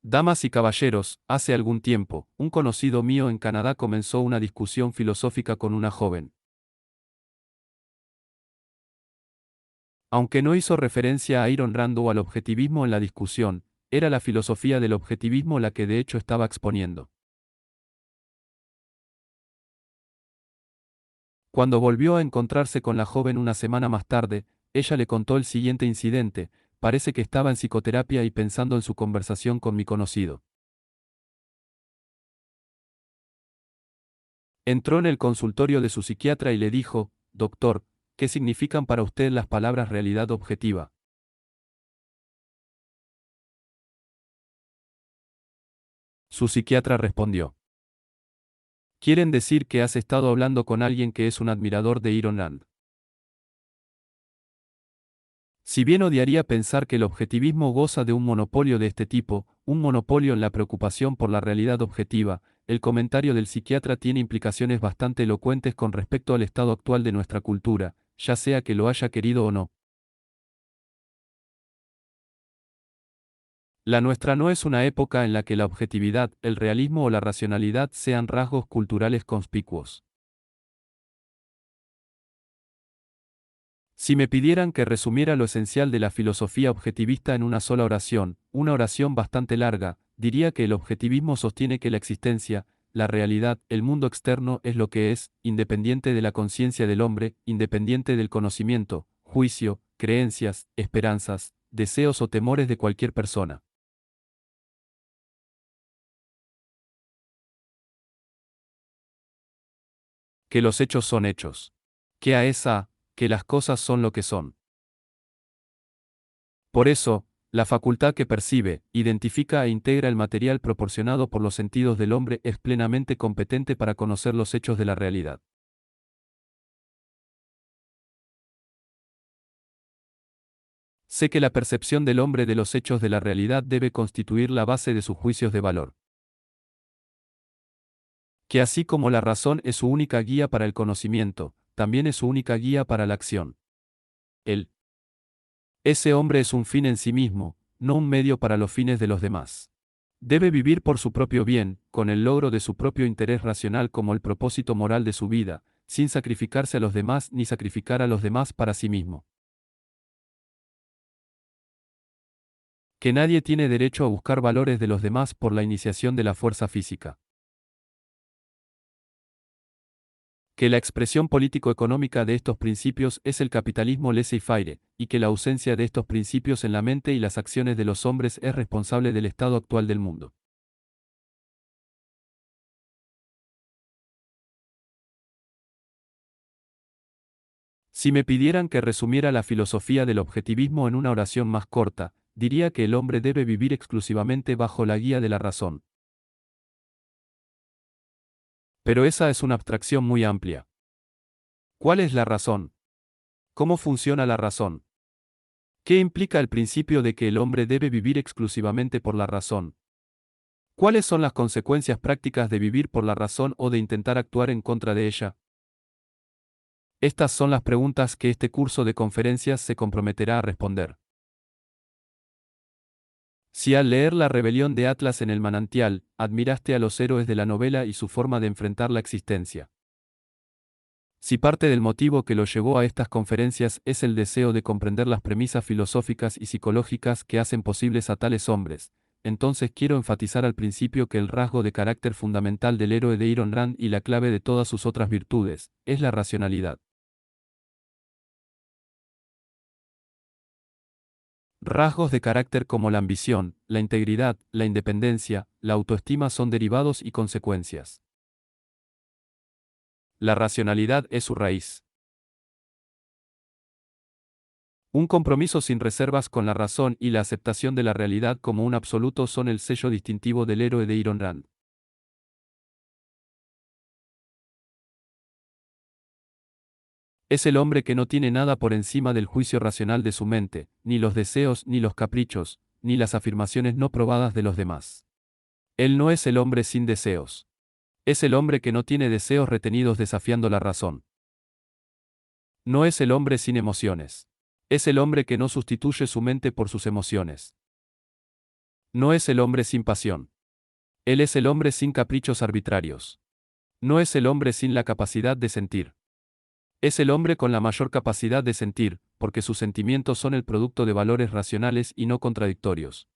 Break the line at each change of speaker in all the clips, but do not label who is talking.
Damas y caballeros, hace algún tiempo, un conocido mío en Canadá comenzó una discusión filosófica con una joven. Aunque no hizo referencia a Ayn Rand o al objetivismo en la discusión, era la filosofía del objetivismo la que de hecho estaba exponiendo. Cuando volvió a encontrarse con la joven una semana más tarde, ella le contó el siguiente incidente: parece que estaba en psicoterapia y pensando en su conversación con mi conocido. Entró en el consultorio de su psiquiatra y le dijo: Doctor, ¿qué significan para usted las palabras realidad objetiva? Su psiquiatra respondió: quieren decir que has estado hablando con alguien que es un admirador de Ayn Rand. Si bien odiaría pensar que el objetivismo goza de un monopolio de este tipo, un monopolio en la preocupación por la realidad objetiva, el comentario del psiquiatra tiene implicaciones bastante elocuentes con respecto al estado actual de nuestra cultura, ya sea que lo haya querido o no. La nuestra no es una época en la que la objetividad, el realismo o la racionalidad sean rasgos culturales conspicuos. Si me pidieran que resumiera lo esencial de la filosofía objetivista en una oración bastante larga, diría que el objetivismo sostiene que la existencia, la realidad, el mundo externo es lo que es, independiente de la conciencia del hombre, independiente del conocimiento, juicio, creencias, esperanzas, deseos o temores de cualquier persona. Que los hechos son hechos. Que a esa, que las cosas son lo que son. Por eso, la facultad que percibe, identifica e integra el material proporcionado por los sentidos del hombre es plenamente competente para conocer los hechos de la realidad. Sé que la percepción del hombre de los hechos de la realidad debe constituir la base de sus juicios de valor. Que así como la razón es su única guía para el conocimiento, también es su única guía para la acción. Él, ese hombre es un fin en sí mismo, no un medio para los fines de los demás. Debe vivir por su propio bien, con el logro de su propio interés racional como el propósito moral de su vida, sin sacrificarse a los demás ni sacrificar a los demás para sí mismo. Que nadie tiene derecho a buscar valores de los demás por la iniciación de la fuerza física. Que la expresión político-económica de estos principios es el capitalismo laissez-faire, y que la ausencia de estos principios en la mente y las acciones de los hombres es responsable del estado actual del mundo. Si me pidieran que resumiera la filosofía del objetivismo en una oración más corta, diría que el hombre debe vivir exclusivamente bajo la guía de la razón. Pero esa es una abstracción muy amplia. ¿Cuál es la razón? ¿Cómo funciona la razón? ¿Qué implica el principio de que el hombre debe vivir exclusivamente por la razón? ¿Cuáles son las consecuencias prácticas de vivir por la razón o de intentar actuar en contra de ella? Estas son las preguntas que este curso de conferencias se comprometerá a responder. Si al leer La rebelión de Atlas en el manantial, admiraste a los héroes de la novela y su forma de enfrentar la existencia. Si parte del motivo que lo llevó a estas conferencias es el deseo de comprender las premisas filosóficas y psicológicas que hacen posibles a tales hombres, entonces quiero enfatizar al principio que el rasgo de carácter fundamental del héroe de Ayn Rand y la clave de todas sus otras virtudes, es la racionalidad. Rasgos de carácter como la ambición, la integridad, la independencia, la autoestima son derivados y consecuencias. La racionalidad es su raíz. Un compromiso sin reservas con la razón y la aceptación de la realidad como un absoluto son el sello distintivo del héroe de Ayn Rand. Es el hombre que no tiene nada por encima del juicio racional de su mente, ni los deseos, ni los caprichos, ni las afirmaciones no probadas de los demás. Él no es el hombre sin deseos. Es el hombre que no tiene deseos retenidos desafiando la razón. No es el hombre sin emociones. Es el hombre que no sustituye su mente por sus emociones. No es el hombre sin pasión. Él es el hombre sin caprichos arbitrarios. No es el hombre sin la capacidad de sentir. Es el hombre con la mayor capacidad de sentir, porque sus sentimientos son el producto de valores racionales y no contradictorios.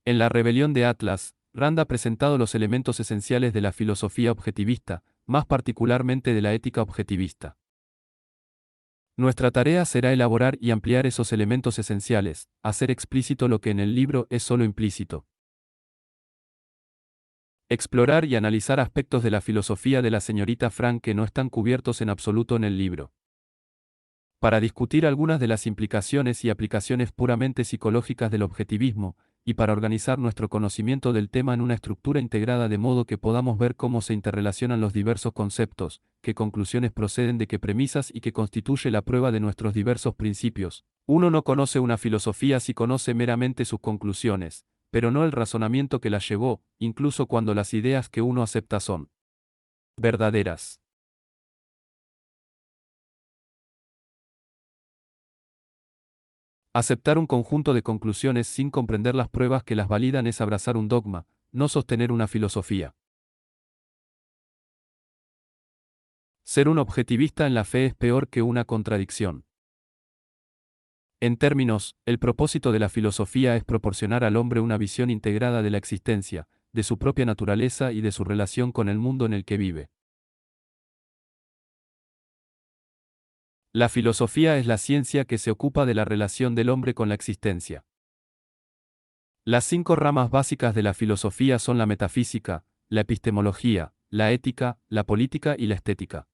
En la rebelión de Atlas, Rand ha presentado los elementos esenciales de la filosofía objetivista, más particularmente de la ética objetivista. Nuestra tarea será elaborar y ampliar esos elementos esenciales, hacer explícito lo que en el libro es solo implícito. Explorar y analizar aspectos de la filosofía de la señorita Frank que no están cubiertos en absoluto en el libro. Para discutir algunas de las implicaciones y aplicaciones puramente psicológicas del objetivismo, y para organizar nuestro conocimiento del tema en una estructura integrada de modo que podamos ver cómo se interrelacionan los diversos conceptos, qué conclusiones proceden de qué premisas y qué constituye la prueba de nuestros diversos principios. Uno no conoce una filosofía si conoce meramente sus conclusiones, pero no el razonamiento que las llevó, incluso cuando las ideas que uno acepta son verdaderas. Aceptar un conjunto de conclusiones sin comprender las pruebas que las validan es abrazar un dogma, no sostener una filosofía. Ser un objetivista en la fe es peor que una contradicción. En términos, el propósito de la filosofía es proporcionar al hombre una visión integrada de la existencia, de su propia naturaleza y de su relación con el mundo en el que vive. La filosofía es la ciencia que se ocupa de la relación del hombre con la existencia. Las 5 ramas básicas de la filosofía son la metafísica, la epistemología, la ética, la política y la estética.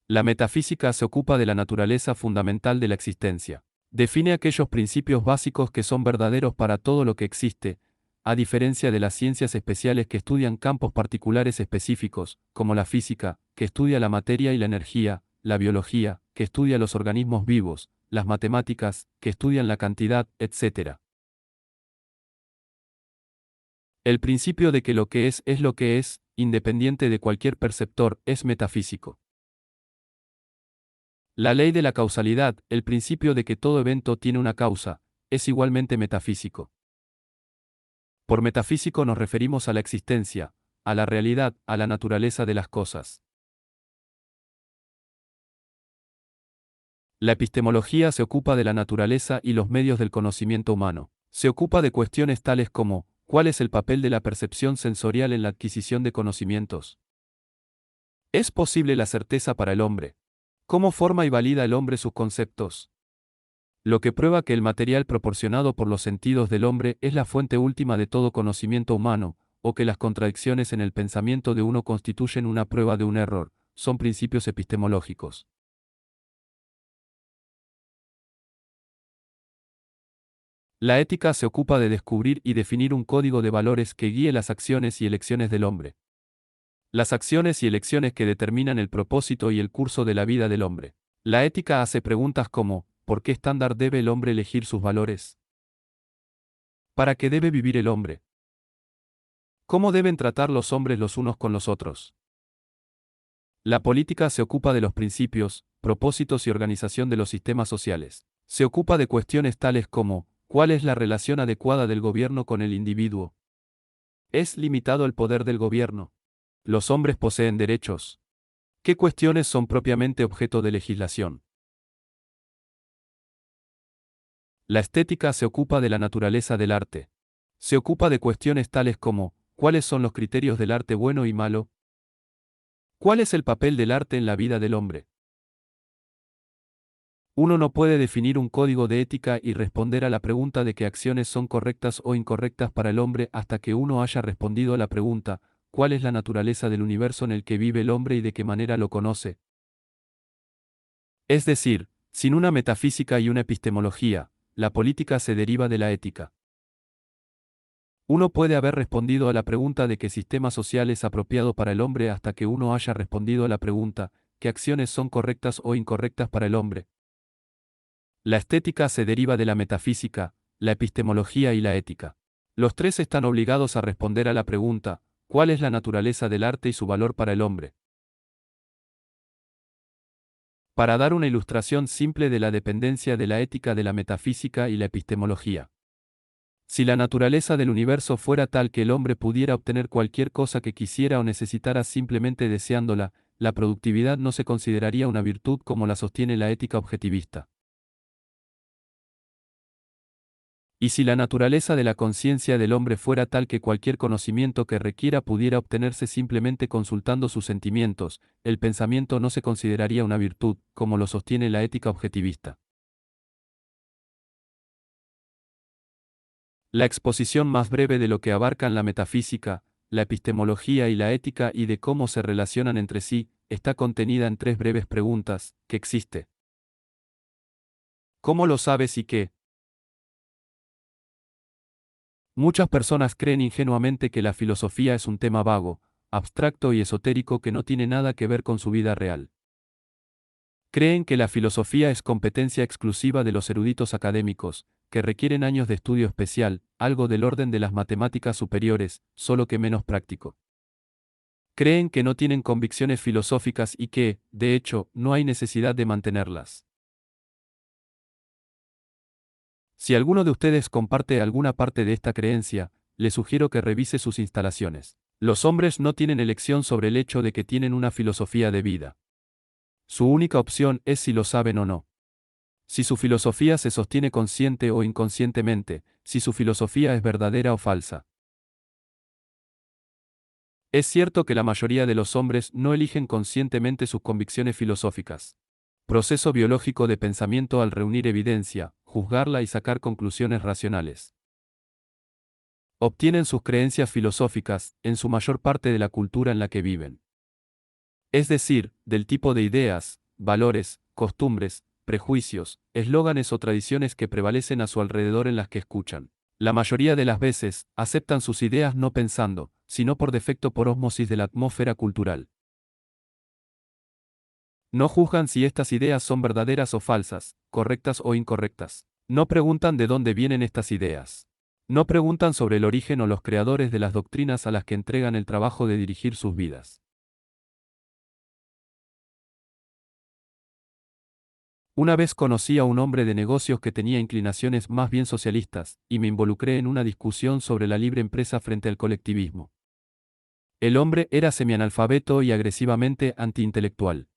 La metafísica se ocupa de la naturaleza fundamental de la existencia. Define aquellos principios básicos que son verdaderos para todo lo que existe, a diferencia de las ciencias especiales que estudian campos particulares específicos, como la física, que estudia la materia y la energía, la biología, que estudia los organismos vivos, las matemáticas, que estudian la cantidad, etc. El principio de que lo que es lo que es, independiente de cualquier perceptor, es metafísico. La ley de la causalidad, el principio de que todo evento tiene una causa, es igualmente metafísico. Por metafísico nos referimos a la existencia, a la realidad, a la naturaleza de las cosas. La epistemología se ocupa de la naturaleza y los medios del conocimiento humano. Se ocupa de cuestiones tales como, ¿cuál es el papel de la percepción sensorial en la adquisición de conocimientos? ¿Es posible la certeza para el hombre? ¿Cómo forma y valida el hombre sus conceptos? Lo que prueba que el material proporcionado por los sentidos del hombre es la fuente última de todo conocimiento humano, o que las contradicciones en el pensamiento de uno constituyen una prueba de un error, son principios epistemológicos. La ética se ocupa de descubrir y definir un código de valores que guíe las acciones y elecciones del hombre. Las acciones y elecciones que determinan el propósito y el curso de la vida del hombre. La ética hace preguntas como, ¿por qué estándar debe el hombre elegir sus valores? ¿Para qué debe vivir el hombre? ¿Cómo deben tratar los hombres los unos con los otros? La política se ocupa de los principios, propósitos y organización de los sistemas sociales. Se ocupa de cuestiones tales como, ¿cuál es la relación adecuada del gobierno con el individuo? ¿Es limitado el poder del gobierno? ¿Los hombres poseen derechos? ¿Qué cuestiones son propiamente objeto de legislación? La estética se ocupa de la naturaleza del arte. Se ocupa de cuestiones tales como, ¿cuáles son los criterios del arte bueno y malo? ¿Cuál es el papel del arte en la vida del hombre? Uno no puede definir un código de ética y responder a la pregunta de qué acciones son correctas o incorrectas para el hombre hasta que uno haya respondido a la pregunta, ¿cuál es la naturaleza del universo en el que vive el hombre y de qué manera lo conoce? Es decir, sin una metafísica y una epistemología, la política se deriva de la ética. Uno puede haber respondido a la pregunta de qué sistema social es apropiado para el hombre hasta que uno haya respondido a la pregunta, ¿qué acciones son correctas o incorrectas para el hombre? La estética se deriva de la metafísica, la epistemología y la ética. Los tres están obligados a responder a la pregunta, ¿cuál es la naturaleza del arte y su valor para el hombre? Para dar una ilustración simple de la dependencia de la ética de la metafísica y la epistemología. Si la naturaleza del universo fuera tal que el hombre pudiera obtener cualquier cosa que quisiera o necesitara simplemente deseándola, la productividad no se consideraría una virtud como la sostiene la ética objetivista. Y si la naturaleza de la conciencia del hombre fuera tal que cualquier conocimiento que requiera pudiera obtenerse simplemente consultando sus sentimientos, el pensamiento no se consideraría una virtud, como lo sostiene la ética objetivista. La exposición más breve de lo que abarcan la metafísica, la epistemología y la ética y de cómo se relacionan entre sí, está contenida en 3 breves preguntas: ¿qué existe? ¿Cómo lo sabes y qué? Muchas personas creen ingenuamente que la filosofía es un tema vago, abstracto y esotérico que no tiene nada que ver con su vida real. Creen que la filosofía es competencia exclusiva de los eruditos académicos, que requieren años de estudio especial, algo del orden de las matemáticas superiores, solo que menos práctico. Creen que no tienen convicciones filosóficas y que, de hecho, no hay necesidad de mantenerlas. Si alguno de ustedes comparte alguna parte de esta creencia, le sugiero que revise sus instalaciones. Los hombres no tienen elección sobre el hecho de que tienen una filosofía de vida. Su única opción es si lo saben o no. Si su filosofía se sostiene consciente o inconscientemente, si su filosofía es verdadera o falsa. Es cierto que la mayoría de los hombres no eligen conscientemente sus convicciones filosóficas. Proceso biológico de pensamiento al reunir evidencia, juzgarla y sacar conclusiones racionales. Obtienen sus creencias filosóficas, en su mayor parte de la cultura en la que viven. Es decir, del tipo de ideas, valores, costumbres, prejuicios, eslóganes o tradiciones que prevalecen a su alrededor en las que escuchan. La mayoría de las veces, aceptan sus ideas no pensando, sino por defecto por ósmosis de la atmósfera cultural. No juzgan si estas ideas son verdaderas o falsas, correctas o incorrectas. No preguntan de dónde vienen estas ideas. No preguntan sobre el origen o los creadores de las doctrinas a las que entregan el trabajo de dirigir sus vidas. Una vez conocí a un hombre de negocios que tenía inclinaciones más bien socialistas, y me involucré en una discusión sobre la libre empresa frente al colectivismo. El hombre era semianalfabeto y agresivamente antiintelectual.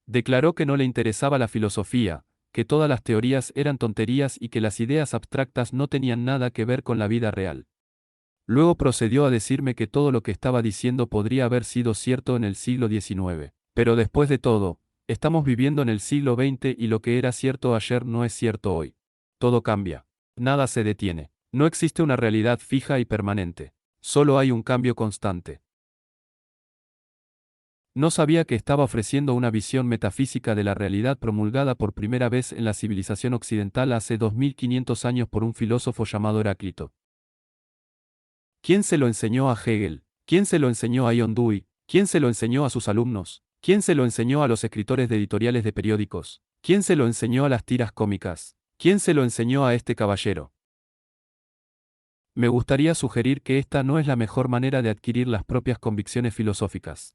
Declaró que no le interesaba la filosofía, que todas las teorías eran tonterías y que las ideas abstractas no tenían nada que ver con la vida real. Luego procedió a decirme que todo lo que estaba diciendo podría haber sido cierto en el siglo XIX. Pero después de todo, estamos viviendo en el siglo XX y lo que era cierto ayer no es cierto hoy. Todo cambia. Nada se detiene. No existe una realidad fija y permanente. Solo hay un cambio constante. No sabía que estaba ofreciendo una visión metafísica de la realidad promulgada por primera vez en la civilización occidental hace 2500 años por un filósofo llamado Heráclito. ¿Quién se lo enseñó a Hegel? ¿Quién se lo enseñó a John Dewey? ¿Quién se lo enseñó a sus alumnos? ¿Quién se lo enseñó a los escritores de editoriales de periódicos? ¿Quién se lo enseñó a las tiras cómicas? ¿Quién se lo enseñó a este caballero? Me gustaría sugerir que esta no es la mejor manera de adquirir las propias convicciones filosóficas.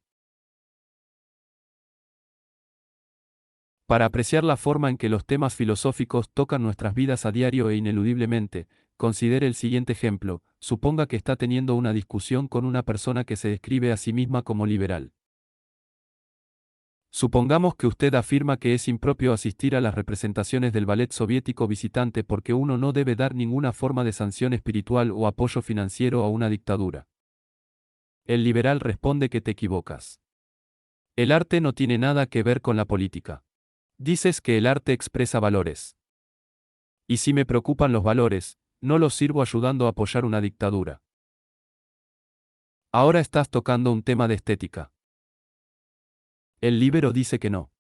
Para apreciar la forma en que los temas filosóficos tocan nuestras vidas a diario e ineludiblemente, considere el siguiente ejemplo: suponga que está teniendo una discusión con una persona que se describe a sí misma como liberal. Supongamos que usted afirma que es impropio asistir a las representaciones del ballet soviético visitante porque uno no debe dar ninguna forma de sanción espiritual o apoyo financiero a una dictadura. El liberal responde que te equivocas. El arte no tiene nada que ver con la política. Dices que el arte expresa valores. Y si me preocupan los valores, no los sirvo ayudando a apoyar una dictadura. Ahora estás tocando un tema de estética. El líbero dice que no.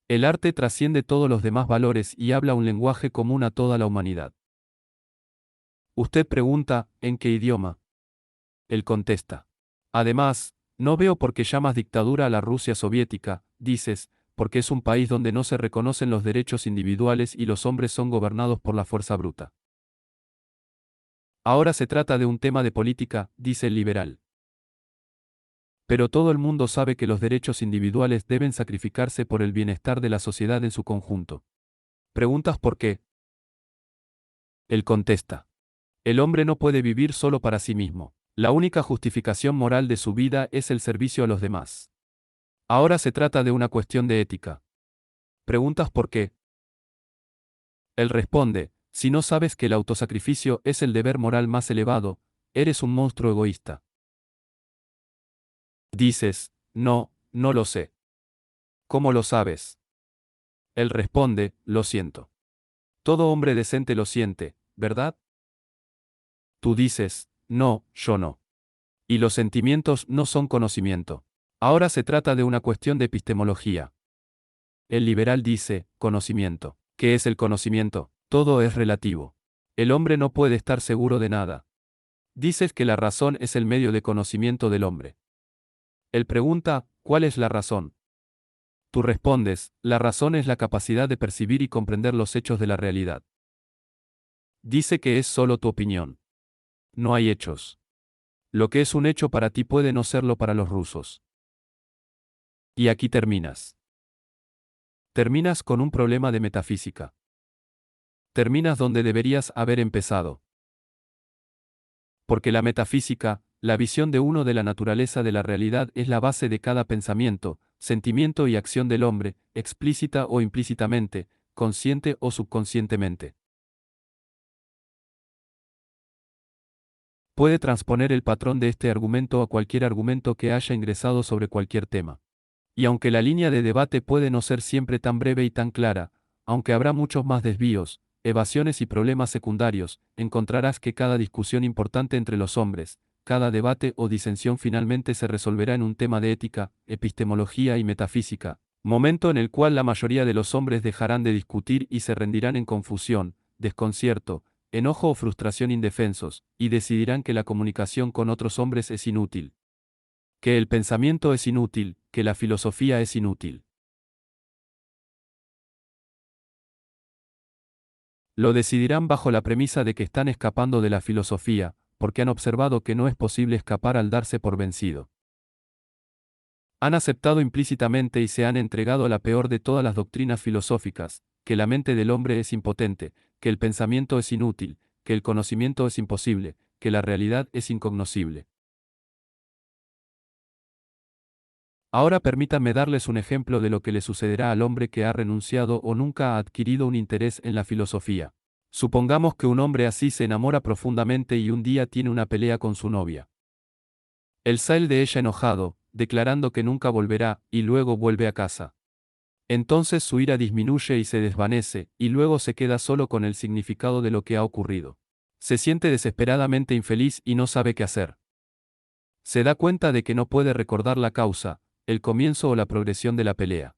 El arte trasciende todos los demás valores y habla un lenguaje común a toda la humanidad. Usted pregunta, ¿en qué idioma? Él contesta. Además, no veo por qué llamas dictadura a la Rusia soviética, dices, porque es un país donde no se reconocen los derechos individuales y los hombres son gobernados por la fuerza bruta. Ahora se trata de un tema de política, dice el liberal. Pero todo el mundo sabe que los derechos individuales deben sacrificarse por el bienestar de la sociedad en su conjunto. ¿Preguntas por qué? Él contesta. El hombre no puede vivir solo para sí mismo. La única justificación moral de su vida es el servicio a los demás. Ahora se trata de una cuestión de ética. ¿Preguntas por qué? Él responde, si no sabes que el autosacrificio es el deber moral más elevado, eres un monstruo egoísta. Dices, no, no lo sé. ¿Cómo lo sabes? Él responde, lo siento. Todo hombre decente lo siente, ¿verdad? Tú dices, no, yo no. Y los sentimientos no son conocimiento. Ahora se trata de una cuestión de epistemología. El liberal dice, conocimiento. ¿Qué es el conocimiento? Todo es relativo. El hombre no puede estar seguro de nada. Dices que la razón es el medio de conocimiento del hombre. Él pregunta, ¿cuál es la razón? Tú respondes, la razón es la capacidad de percibir y comprender los hechos de la realidad. Dice que es solo tu opinión. No hay hechos. Lo que es un hecho para ti puede no serlo para los rusos. Y aquí terminas. Terminas con un problema de metafísica. Terminas donde deberías haber empezado. Porque la metafísica, la visión de uno de la naturaleza de la realidad es la base de cada pensamiento, sentimiento y acción del hombre, explícita o implícitamente, consciente o subconscientemente. Puede transponer el patrón de este argumento a cualquier argumento que haya ingresado sobre cualquier tema. Y aunque la línea de debate puede no ser siempre tan breve y tan clara, aunque habrá muchos más desvíos, evasiones y problemas secundarios, encontrarás que cada discusión importante entre los hombres, cada debate o disensión finalmente se resolverá en un tema de ética, epistemología y metafísica, momento en el cual la mayoría de los hombres dejarán de discutir y se rendirán en confusión, desconcierto, enojo o frustración indefensos, y decidirán que la comunicación con otros hombres es inútil. Que el pensamiento es inútil, que la filosofía es inútil. Lo decidirán bajo la premisa de que están escapando de la filosofía, porque han observado que no es posible escapar al darse por vencido. Han aceptado implícitamente y se han entregado a la peor de todas las doctrinas filosóficas, que la mente del hombre es impotente, que el pensamiento es inútil, que el conocimiento es imposible, que la realidad es incognoscible. Ahora permítanme darles un ejemplo de lo que le sucederá al hombre que ha renunciado o nunca ha adquirido un interés en la filosofía. Supongamos que un hombre así se enamora profundamente y un día tiene una pelea con su novia. Él sale de ella enojado, declarando que nunca volverá, y luego vuelve a casa. Entonces su ira disminuye y se desvanece, y luego se queda solo con el significado de lo que ha ocurrido. Se siente desesperadamente infeliz y no sabe qué hacer. Se da cuenta de que no puede recordar la causa, el comienzo o la progresión de la pelea.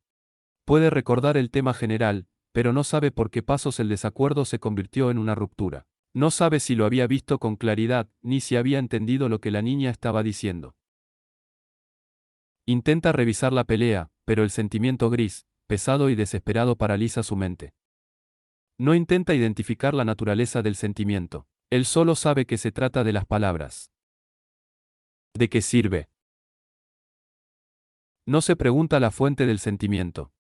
Puede recordar el tema general, pero no sabe por qué pasos el desacuerdo se convirtió en una ruptura. No sabe si lo había visto con claridad, ni si había entendido lo que la niña estaba diciendo. Intenta revisar la pelea, pero el sentimiento gris, pesado y desesperado paraliza su mente. No intenta identificar la naturaleza del sentimiento. Él solo sabe que se trata de las palabras. ¿De qué sirve? No se pregunta la fuente del sentimiento.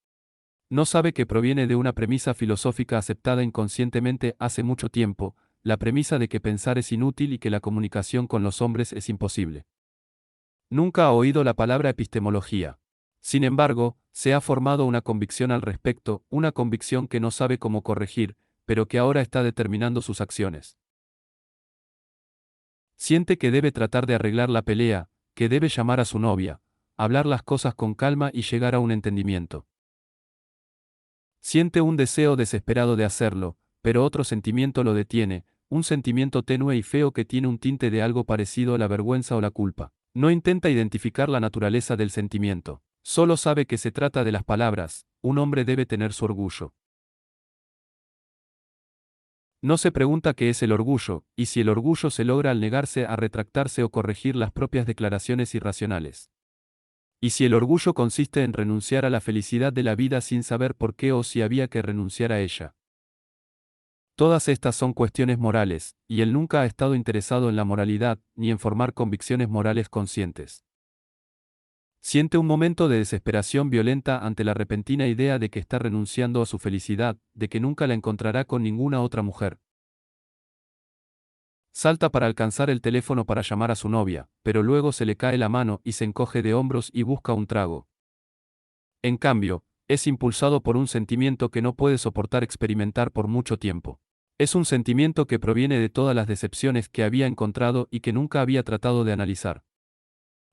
No sabe que proviene de una premisa filosófica aceptada inconscientemente hace mucho tiempo, la premisa de que pensar es inútil y que la comunicación con los hombres es imposible. Nunca ha oído la palabra epistemología. Sin embargo, se ha formado una convicción al respecto, una convicción que no sabe cómo corregir, pero que ahora está determinando sus acciones. Siente que debe tratar de arreglar la pelea, que debe llamar a su novia, hablar las cosas con calma y llegar a un entendimiento. Siente un deseo desesperado de hacerlo, pero otro sentimiento lo detiene, un sentimiento tenue y feo que tiene un tinte de algo parecido a la vergüenza o la culpa. No intenta identificar la naturaleza del sentimiento. Solo sabe que se trata de las palabras, un hombre debe tener su orgullo. No se pregunta qué es el orgullo, y si el orgullo se logra al negarse a retractarse o corregir las propias declaraciones irracionales. Y si el orgullo consiste en renunciar a la felicidad de la vida sin saber por qué o si había que renunciar a ella. Todas estas son cuestiones morales, y él nunca ha estado interesado en la moralidad, ni en formar convicciones morales conscientes. Siente un momento de desesperación violenta ante la repentina idea de que está renunciando a su felicidad, de que nunca la encontrará con ninguna otra mujer. Salta para alcanzar el teléfono para llamar a su novia, pero luego se le cae la mano y se encoge de hombros y busca un trago. En cambio, es impulsado por un sentimiento que no puede soportar experimentar por mucho tiempo. Es un sentimiento que proviene de todas las decepciones que había encontrado y que nunca había tratado de analizar.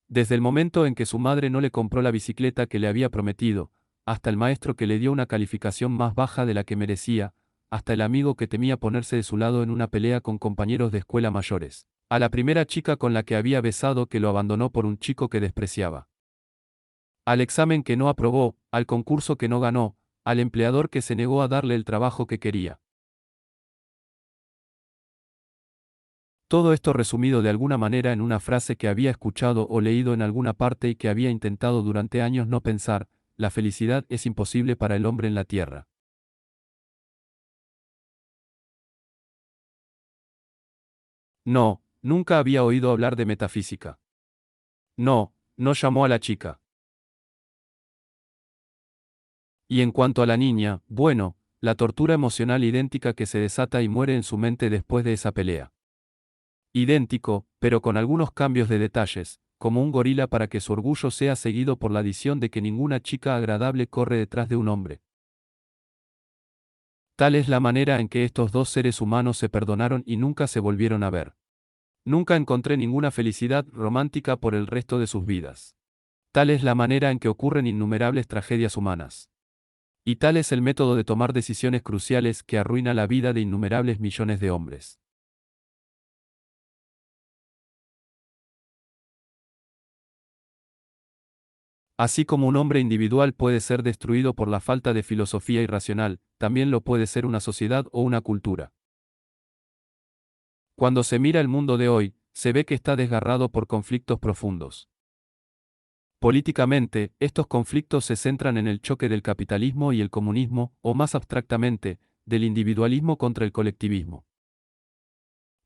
Desde el momento en que su madre no le compró la bicicleta que le había prometido, hasta el maestro que le dio una calificación más baja de la que merecía, hasta el amigo que temía ponerse de su lado en una pelea con compañeros de escuela mayores, a la primera chica con la que había besado que lo abandonó por un chico que despreciaba, al examen que no aprobó, al concurso que no ganó, al empleador que se negó a darle el trabajo que quería. Todo esto resumido de alguna manera en una frase que había escuchado o leído en alguna parte y que había intentado durante años no pensar: la felicidad es imposible para el hombre en la tierra. No, nunca había oído hablar de metafísica. No, no llamó a la chica. Y en cuanto a la niña, bueno, la tortura emocional idéntica que se desata y muere en su mente después de esa pelea. Idéntico, pero con algunos cambios de detalles, como un gorila para que su orgullo sea seguido por la adición de que ninguna chica agradable corre detrás de un hombre. Tal es la manera en que estos dos seres humanos se perdonaron y nunca se volvieron a ver. Nunca encontré ninguna felicidad romántica por el resto de sus vidas. Tal es la manera en que ocurren innumerables tragedias humanas. Y tal es el método de tomar decisiones cruciales que arruina la vida de innumerables millones de hombres. Así como un hombre individual puede ser destruido por la falta de filosofía irracional, también lo puede ser una sociedad o una cultura. Cuando se mira el mundo de hoy, se ve que está desgarrado por conflictos profundos. Políticamente, estos conflictos se centran en el choque del capitalismo y el comunismo, o más abstractamente, del individualismo contra el colectivismo.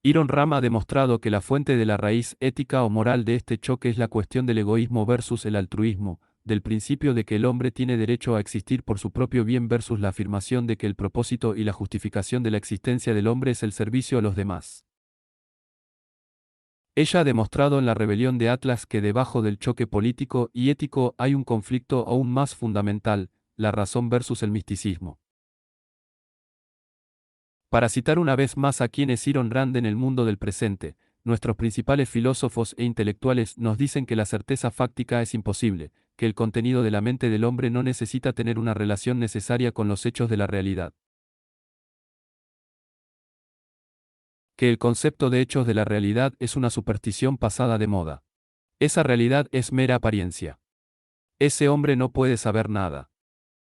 Iron Ram ha demostrado que la fuente de la raíz ética o moral de este choque es la cuestión del egoísmo versus el altruismo, del principio de que el hombre tiene derecho a existir por su propio bien versus la afirmación de que el propósito y la justificación de la existencia del hombre es el servicio a los demás. Ella ha demostrado en la rebelión de Atlas que debajo del choque político y ético hay un conflicto aún más fundamental: la razón versus el misticismo. Para citar una vez más a quien es Iron Rand en el mundo del presente, nuestros principales filósofos e intelectuales nos dicen que la certeza fáctica es imposible, que el contenido de la mente del hombre no necesita tener una relación necesaria con los hechos de la realidad, que el concepto de hechos de la realidad es una superstición pasada de moda. Esa realidad es mera apariencia. Ese hombre no puede saber nada.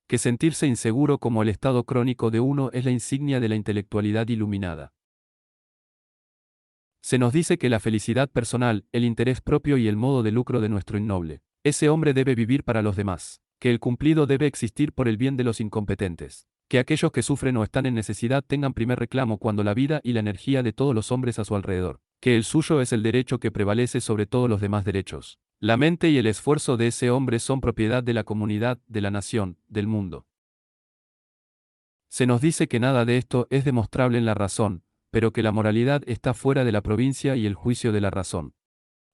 Que sentirse inseguro como el estado crónico de uno es la insignia de la intelectualidad iluminada. Se nos dice que la felicidad personal, el interés propio y el modo de lucro de nuestro innoble. Ese hombre debe vivir para los demás, que el cumplido debe existir por el bien de los incompetentes, que aquellos que sufren o están en necesidad tengan primer reclamo cuando la vida y la energía de todos los hombres a su alrededor, que el suyo es el derecho que prevalece sobre todos los demás derechos. La mente y el esfuerzo de ese hombre son propiedad de la comunidad, de la nación, del mundo. Se nos dice que nada de esto es demostrable en la razón, pero que la moralidad está fuera de la provincia y el juicio de la razón.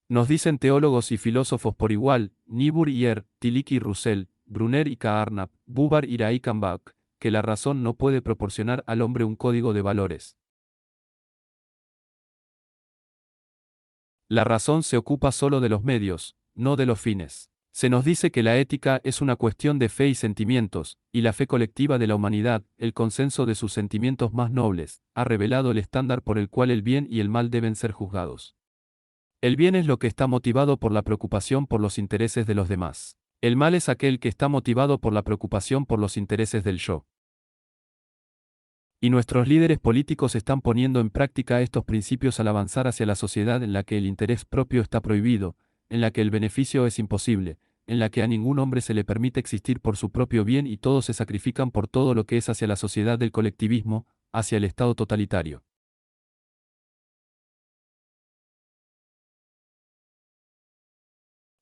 Nos dicen teólogos y filósofos por igual, Niebuhr y Tillich y Russell, Brunner y Carnap, Buber y Reichenbach, que la razón no puede proporcionar al hombre un código de valores. La razón se ocupa solo de los medios, no de los fines. Se nos dice que la ética es una cuestión de fe y sentimientos, y la fe colectiva de la humanidad, el consenso de sus sentimientos más nobles, ha revelado el estándar por el cual el bien y el mal deben ser juzgados. El bien es lo que está motivado por la preocupación por los intereses de los demás. El mal es aquel que está motivado por la preocupación por los intereses del yo. Y nuestros líderes políticos están poniendo en práctica estos principios al avanzar hacia la sociedad en la que el interés propio está prohibido, en la que el beneficio es imposible, en la que a ningún hombre se le permite existir por su propio bien y todos se sacrifican por todo lo que es hacia la sociedad del colectivismo, hacia el Estado totalitario.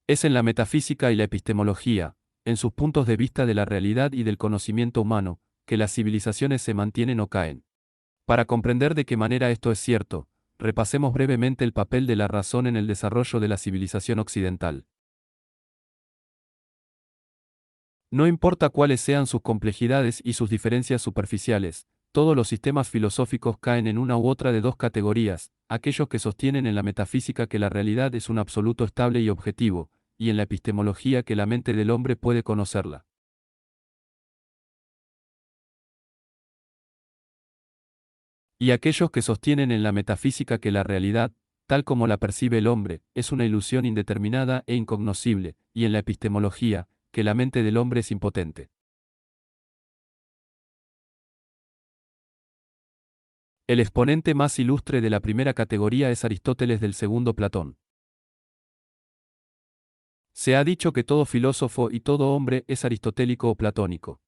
Es en la metafísica y la epistemología, en sus puntos de vista de la realidad y del conocimiento humano, que las civilizaciones se mantienen o caen. Para comprender de qué manera esto es cierto, repasemos brevemente el papel de la razón en el desarrollo de la civilización occidental. No importa cuáles sean sus complejidades y sus diferencias superficiales, todos los sistemas filosóficos caen en una u otra de dos categorías: aquellos que sostienen en la metafísica que la realidad es un absoluto estable y objetivo, y en la epistemología que la mente del hombre puede conocerla. Y aquellos que sostienen en la metafísica que la realidad, tal como la percibe el hombre, es una ilusión indeterminada e incognoscible, y en la epistemología, que la mente del hombre es impotente. El exponente más ilustre de la primera categoría es Aristóteles, del segundo Platón. Se ha dicho que todo filósofo y todo hombre es aristotélico o platónico.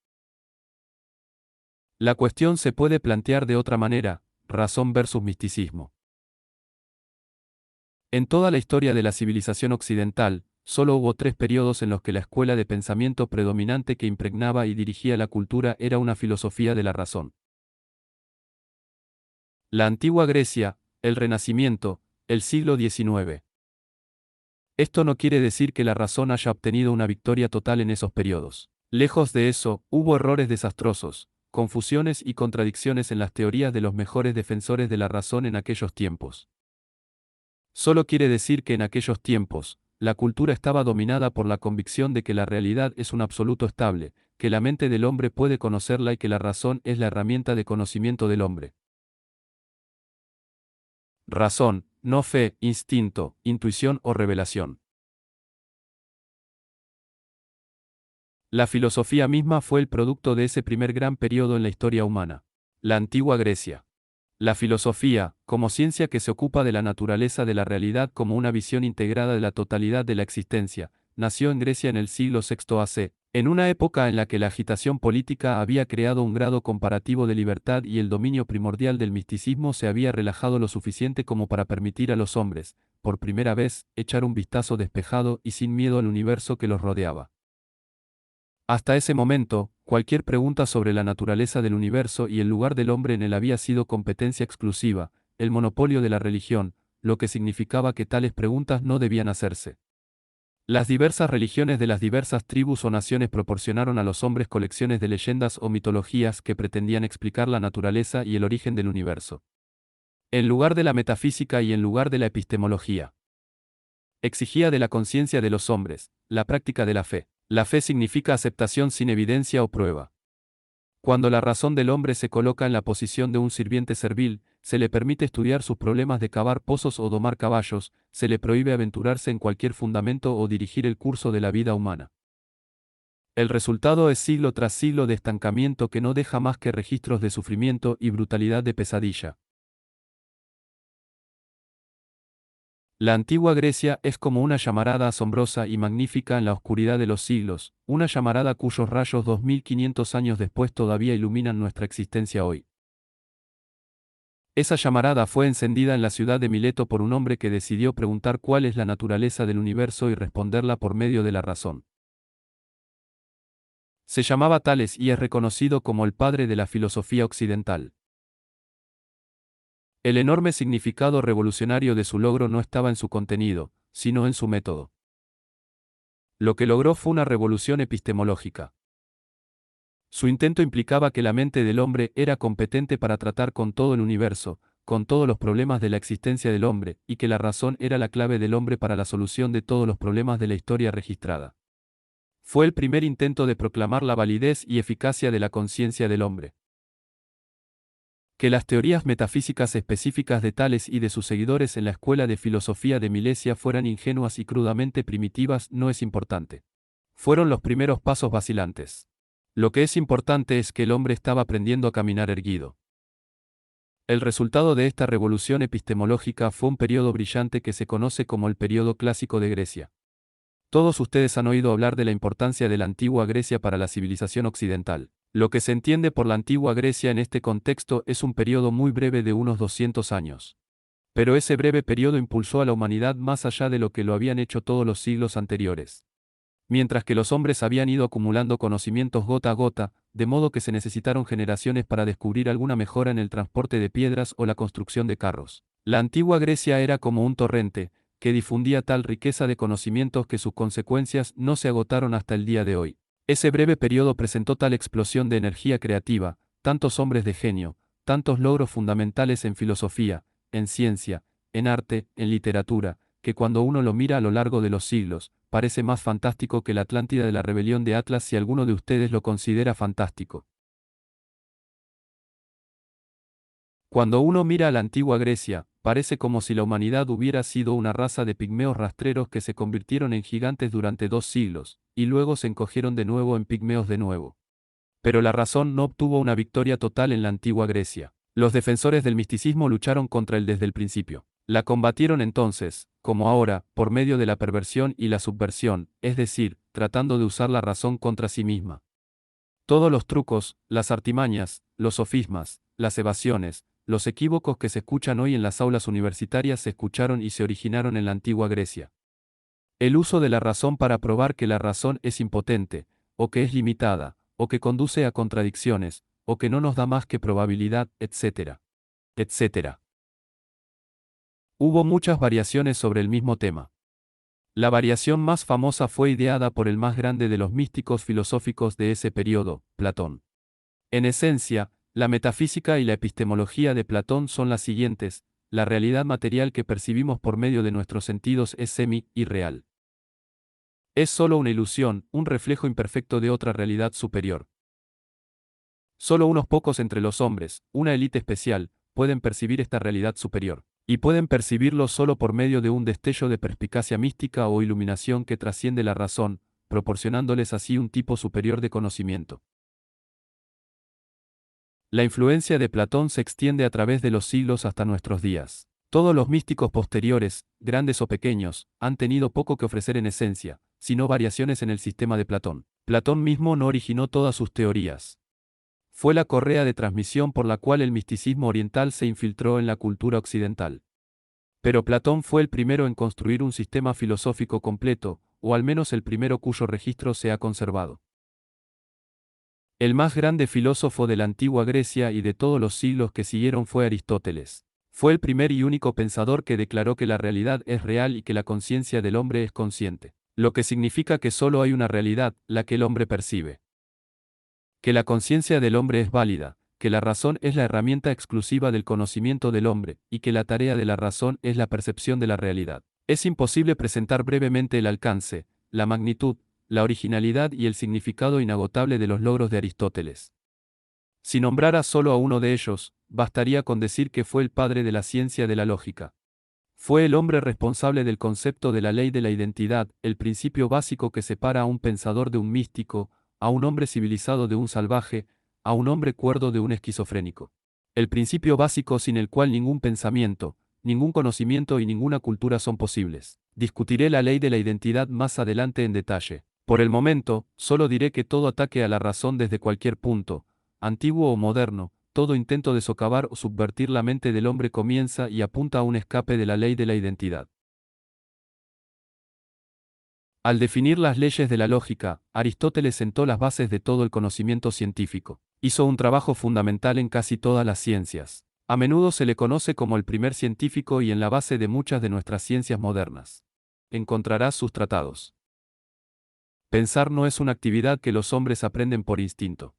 La cuestión se puede plantear de otra manera: razón versus misticismo. En toda la historia de la civilización occidental, solo hubo tres periodos en los que la escuela de pensamiento predominante que impregnaba y dirigía la cultura era una filosofía de la razón. La antigua Grecia, el Renacimiento, el siglo XIX. Esto no quiere decir que la razón haya obtenido una victoria total en esos periodos. Lejos de eso, hubo errores desastrosos, confusiones y contradicciones en las teorías de los mejores defensores de la razón en aquellos tiempos. Solo quiere decir que en aquellos tiempos, la cultura estaba dominada por la convicción de que la realidad es un absoluto estable, que la mente del hombre puede conocerla y que la razón es la herramienta de conocimiento del hombre. Razón, no fe, instinto, intuición o revelación. La filosofía misma fue el producto de ese primer gran periodo en la historia humana. La antigua Grecia. La filosofía, como ciencia que se ocupa de la naturaleza de la realidad como una visión integrada de la totalidad de la existencia, nació en Grecia en el siglo VI AC, en una época en la que la agitación política había creado un grado comparativo de libertad y el dominio primordial del misticismo se había relajado lo suficiente como para permitir a los hombres, por primera vez, echar un vistazo despejado y sin miedo al universo que los rodeaba. Hasta ese momento, cualquier pregunta sobre la naturaleza del universo y el lugar del hombre en él había sido competencia exclusiva, el monopolio de la religión, lo que significaba que tales preguntas no debían hacerse. Las diversas religiones de las diversas tribus o naciones proporcionaron a los hombres colecciones de leyendas o mitologías que pretendían explicar la naturaleza y el origen del universo. En lugar de la metafísica y en lugar de la epistemología. Exigía de la conciencia de los hombres la práctica de la fe. La fe significa aceptación sin evidencia o prueba. Cuando la razón del hombre se coloca en la posición de un sirviente servil, se le permite estudiar sus problemas de cavar pozos o domar caballos, se le prohíbe aventurarse en cualquier fundamento o dirigir el curso de la vida humana. El resultado es siglo tras siglo de estancamiento que no deja más que registros de sufrimiento y brutalidad de pesadilla. La antigua Grecia es como una llamarada asombrosa y magnífica en la oscuridad de los siglos, una llamarada cuyos rayos 2500 años después todavía iluminan nuestra existencia hoy. Esa llamarada fue encendida en la ciudad de Mileto por un hombre que decidió preguntar cuál es la naturaleza del universo y responderla por medio de la razón. Se llamaba Tales y es reconocido como el padre de la filosofía occidental. El enorme significado revolucionario de su logro no estaba en su contenido, sino en su método. Lo que logró fue una revolución epistemológica. Su intento implicaba que la mente del hombre era competente para tratar con todo el universo, con todos los problemas de la existencia del hombre, y que la razón era la clave del hombre para la solución de todos los problemas de la historia registrada. Fue el primer intento de proclamar la validez y eficacia de la conciencia del hombre. Que las teorías metafísicas específicas de Tales y de sus seguidores en la escuela de filosofía de Milesia fueran ingenuas y crudamente primitivas no es importante. Fueron los primeros pasos vacilantes. Lo que es importante es que el hombre estaba aprendiendo a caminar erguido. El resultado de esta revolución epistemológica fue un periodo brillante que se conoce como el periodo clásico de Grecia. Todos ustedes han oído hablar de la importancia de la antigua Grecia para la civilización occidental. Lo que se entiende por la antigua Grecia en este contexto es un periodo muy breve de unos 200 años. Pero ese breve periodo impulsó a la humanidad más allá de lo que lo habían hecho todos los siglos anteriores. Mientras que los hombres habían ido acumulando conocimientos gota a gota, de modo que se necesitaron generaciones para descubrir alguna mejora en el transporte de piedras o la construcción de carros. La antigua Grecia era como un torrente, que difundía tal riqueza de conocimientos que sus consecuencias no se agotaron hasta el día de hoy. Ese breve periodo presentó tal explosión de energía creativa, tantos hombres de genio, tantos logros fundamentales en filosofía, en ciencia, en arte, en literatura, que cuando uno lo mira a lo largo de los siglos, parece más fantástico que la Atlántida de la rebelión de Atlas si alguno de ustedes lo considera fantástico. Cuando uno mira a la antigua Grecia, parece como si la humanidad hubiera sido una raza de pigmeos rastreros que se convirtieron en gigantes durante 2 siglos, y luego se encogieron de nuevo en pigmeos de nuevo. Pero la razón no obtuvo una victoria total en la antigua Grecia. Los defensores del misticismo lucharon contra él desde el principio. La combatieron entonces, como ahora, por medio de la perversión y la subversión, es decir, tratando de usar la razón contra sí misma. Todos los trucos, las artimañas, los sofismas, las evasiones, los equívocos que se escuchan hoy en las aulas universitarias se escucharon y se originaron en la antigua Grecia. El uso de la razón para probar que la razón es impotente, o que es limitada, o que conduce a contradicciones, o que no nos da más que probabilidad, etc. etc. Hubo muchas variaciones sobre el mismo tema. La variación más famosa fue ideada por el más grande de los místicos filosóficos de ese periodo, Platón. En esencia, la metafísica y la epistemología de Platón son las siguientes: la realidad material que percibimos por medio de nuestros sentidos es semi-irreal. Es solo una ilusión, un reflejo imperfecto de otra realidad superior. Solo unos pocos entre los hombres, una élite especial, pueden percibir esta realidad superior. Y pueden percibirlo solo por medio de un destello de perspicacia mística o iluminación que trasciende la razón, proporcionándoles así un tipo superior de conocimiento. La influencia de Platón se extiende a través de los siglos hasta nuestros días. Todos los místicos posteriores, grandes o pequeños, han tenido poco que ofrecer en esencia, sino variaciones en el sistema de Platón. Platón mismo no originó todas sus teorías. Fue la correa de transmisión por la cual el misticismo oriental se infiltró en la cultura occidental. Pero Platón fue el primero en construir un sistema filosófico completo, o al menos el primero cuyo registro se ha conservado. El más grande filósofo de la antigua Grecia y de todos los siglos que siguieron fue Aristóteles. Fue el primer y único pensador que declaró que la realidad es real y que la conciencia del hombre es consciente, lo que significa que solo hay una realidad, la que el hombre percibe. Que la conciencia del hombre es válida, que la razón es la herramienta exclusiva del conocimiento del hombre, y que la tarea de la razón es la percepción de la realidad. Es imposible presentar brevemente el alcance, la magnitud, la originalidad y el significado inagotable de los logros de Aristóteles. Si nombrara solo a uno de ellos, bastaría con decir que fue el padre de la ciencia de la lógica. Fue el hombre responsable del concepto de la ley de la identidad, el principio básico que separa a un pensador de un místico, a un hombre civilizado de un salvaje, a un hombre cuerdo de un esquizofrénico. El principio básico sin el cual ningún pensamiento, ningún conocimiento y ninguna cultura son posibles. Discutiré la ley de la identidad más adelante en detalle. Por el momento, solo diré que todo ataque a la razón desde cualquier punto, antiguo o moderno, todo intento de socavar o subvertir la mente del hombre comienza y apunta a un escape de la ley de la identidad. Al definir las leyes de la lógica, Aristóteles sentó las bases de todo el conocimiento científico. Hizo un trabajo fundamental en casi todas las ciencias. A menudo se le conoce como el primer científico y en la base de muchas de nuestras ciencias modernas. Encontrarás sus tratados. Pensar no es una actividad que los hombres aprenden por instinto.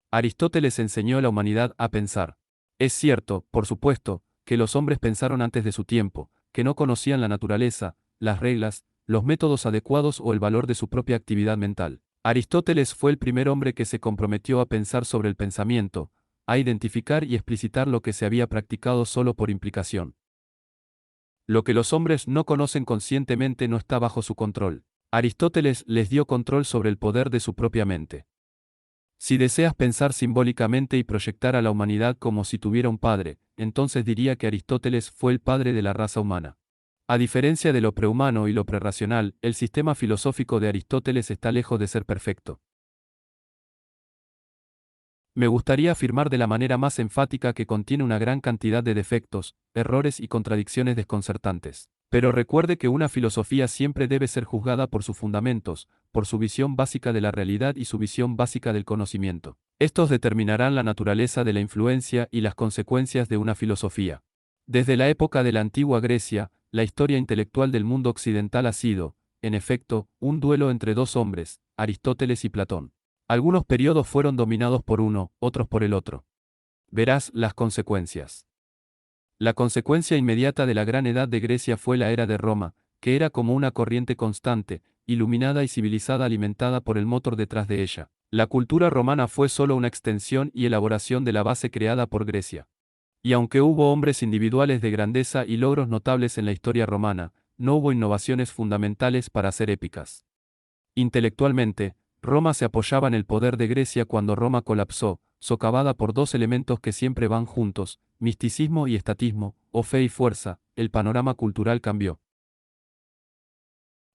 Aristóteles enseñó a la humanidad a pensar. Es cierto, por supuesto, que los hombres pensaron antes de su tiempo, que no conocían la naturaleza, las reglas, los métodos adecuados o el valor de su propia actividad mental. Aristóteles fue el primer hombre que se comprometió a pensar sobre el pensamiento, a identificar y explicitar lo que se había practicado solo por implicación. Lo que los hombres no conocen conscientemente no está bajo su control. Aristóteles les dio control sobre el poder de su propia mente. Si deseas pensar simbólicamente y proyectar a la humanidad como si tuviera un padre, entonces diría que Aristóteles fue el padre de la raza humana. A diferencia de lo prehumano y lo prerracional, el sistema filosófico de Aristóteles está lejos de ser perfecto. Me gustaría afirmar de la manera más enfática que contiene una gran cantidad de defectos, errores y contradicciones desconcertantes. Pero recuerde que una filosofía siempre debe ser juzgada por sus fundamentos, por su visión básica de la realidad y su visión básica del conocimiento. Estos determinarán la naturaleza de la influencia y las consecuencias de una filosofía. Desde la época de la antigua Grecia, la historia intelectual del mundo occidental ha sido, en efecto, un duelo entre dos hombres, Aristóteles y Platón. Algunos periodos fueron dominados por uno, otros por el otro. Verás las consecuencias. La consecuencia inmediata de la gran edad de Grecia fue la era de Roma, que era como una corriente constante, iluminada y civilizada alimentada por el motor detrás de ella. La cultura romana fue solo una extensión y elaboración de la base creada por Grecia. Y aunque hubo hombres individuales de grandeza y logros notables en la historia romana, no hubo innovaciones fundamentales para ser épicas. Intelectualmente, Roma se apoyaba en el poder de Grecia cuando Roma colapsó, socavada por dos elementos que siempre van juntos, misticismo y estatismo, o fe y fuerza. El panorama cultural cambió.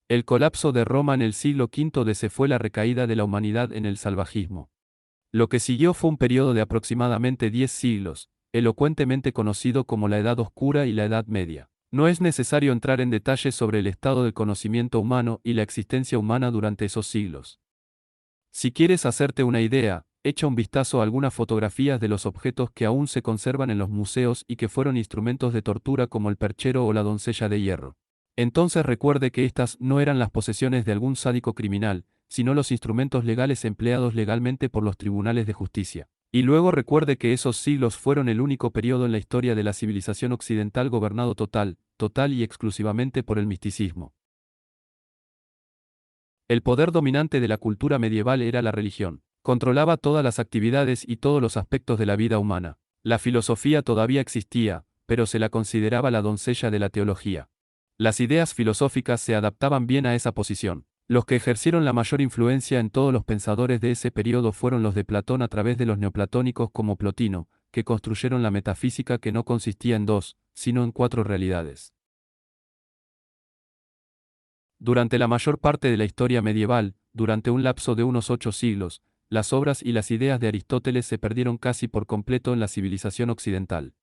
El colapso de Roma en el siglo V DC fue la recaída de la humanidad en el salvajismo. Lo que siguió fue un periodo de aproximadamente 10 siglos, elocuentemente conocido como la Edad Oscura y la Edad Media. No es necesario entrar en detalles sobre el estado del conocimiento humano y la existencia humana durante esos siglos. Si quieres hacerte una idea, echa un vistazo a algunas fotografías de los objetos que aún se conservan en los museos y que fueron instrumentos de tortura como el perchero o la doncella de hierro. Entonces recuerde que estas no eran las posesiones de algún sádico criminal, sino los instrumentos legales empleados legalmente por los tribunales de justicia. Y luego recuerde que esos siglos fueron el único periodo en la historia de la civilización occidental gobernado total y exclusivamente por el misticismo. El poder dominante de la cultura medieval era la religión. Controlaba todas las actividades y todos los aspectos de la vida humana. La filosofía todavía existía, pero se la consideraba la doncella de la teología. Las ideas filosóficas se adaptaban bien a esa posición. Los que ejercieron la mayor influencia en todos los pensadores de ese periodo fueron los de Platón a través de los neoplatónicos como Plotino, que construyeron la metafísica que no consistía en dos, sino en cuatro realidades. Durante la mayor parte de la historia medieval, durante un lapso de unos 8 siglos, las obras y las ideas de Aristóteles se perdieron casi por completo en la civilización occidental.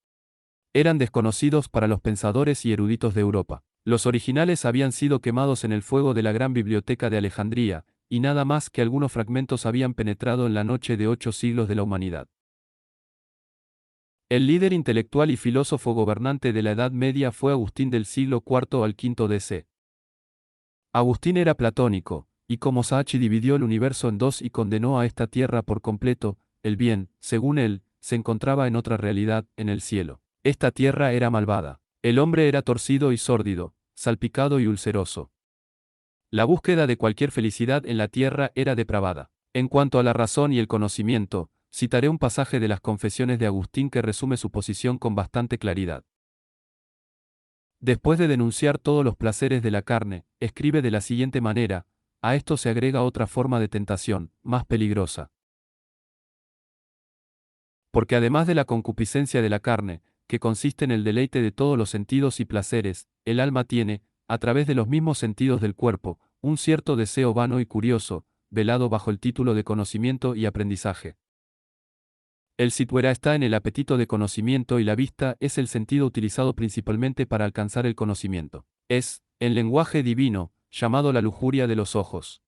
Eran desconocidos para los pensadores y eruditos de Europa. Los originales habían sido quemados en el fuego de la gran biblioteca de Alejandría, y nada más que algunos fragmentos habían penetrado en la noche de 8 siglos de la humanidad. El líder intelectual y filósofo gobernante de la Edad Media fue Agustín del siglo IV al V DC. Agustín era platónico, y como Sachi dividió el universo en dos y condenó a esta tierra por completo, el bien, según él, se encontraba en otra realidad, en el cielo. Esta tierra era malvada. El hombre era torcido y sórdido, salpicado y ulceroso. La búsqueda de cualquier felicidad en la tierra era depravada. En cuanto a la razón y el conocimiento, citaré un pasaje de las Confesiones de Agustín que resume su posición con bastante claridad. Después de denunciar todos los placeres de la carne, escribe de la siguiente manera: a esto se agrega otra forma de tentación, más peligrosa. Porque además de la concupiscencia de la carne, que consiste en el deleite de todos los sentidos y placeres, el alma tiene, a través de los mismos sentidos del cuerpo, un cierto deseo vano y curioso, velado bajo el título de conocimiento y aprendizaje. El situera está en el apetito de conocimiento y la vista es el sentido utilizado principalmente para alcanzar el conocimiento. Es, en lenguaje divino, llamado la lujuria de los ojos.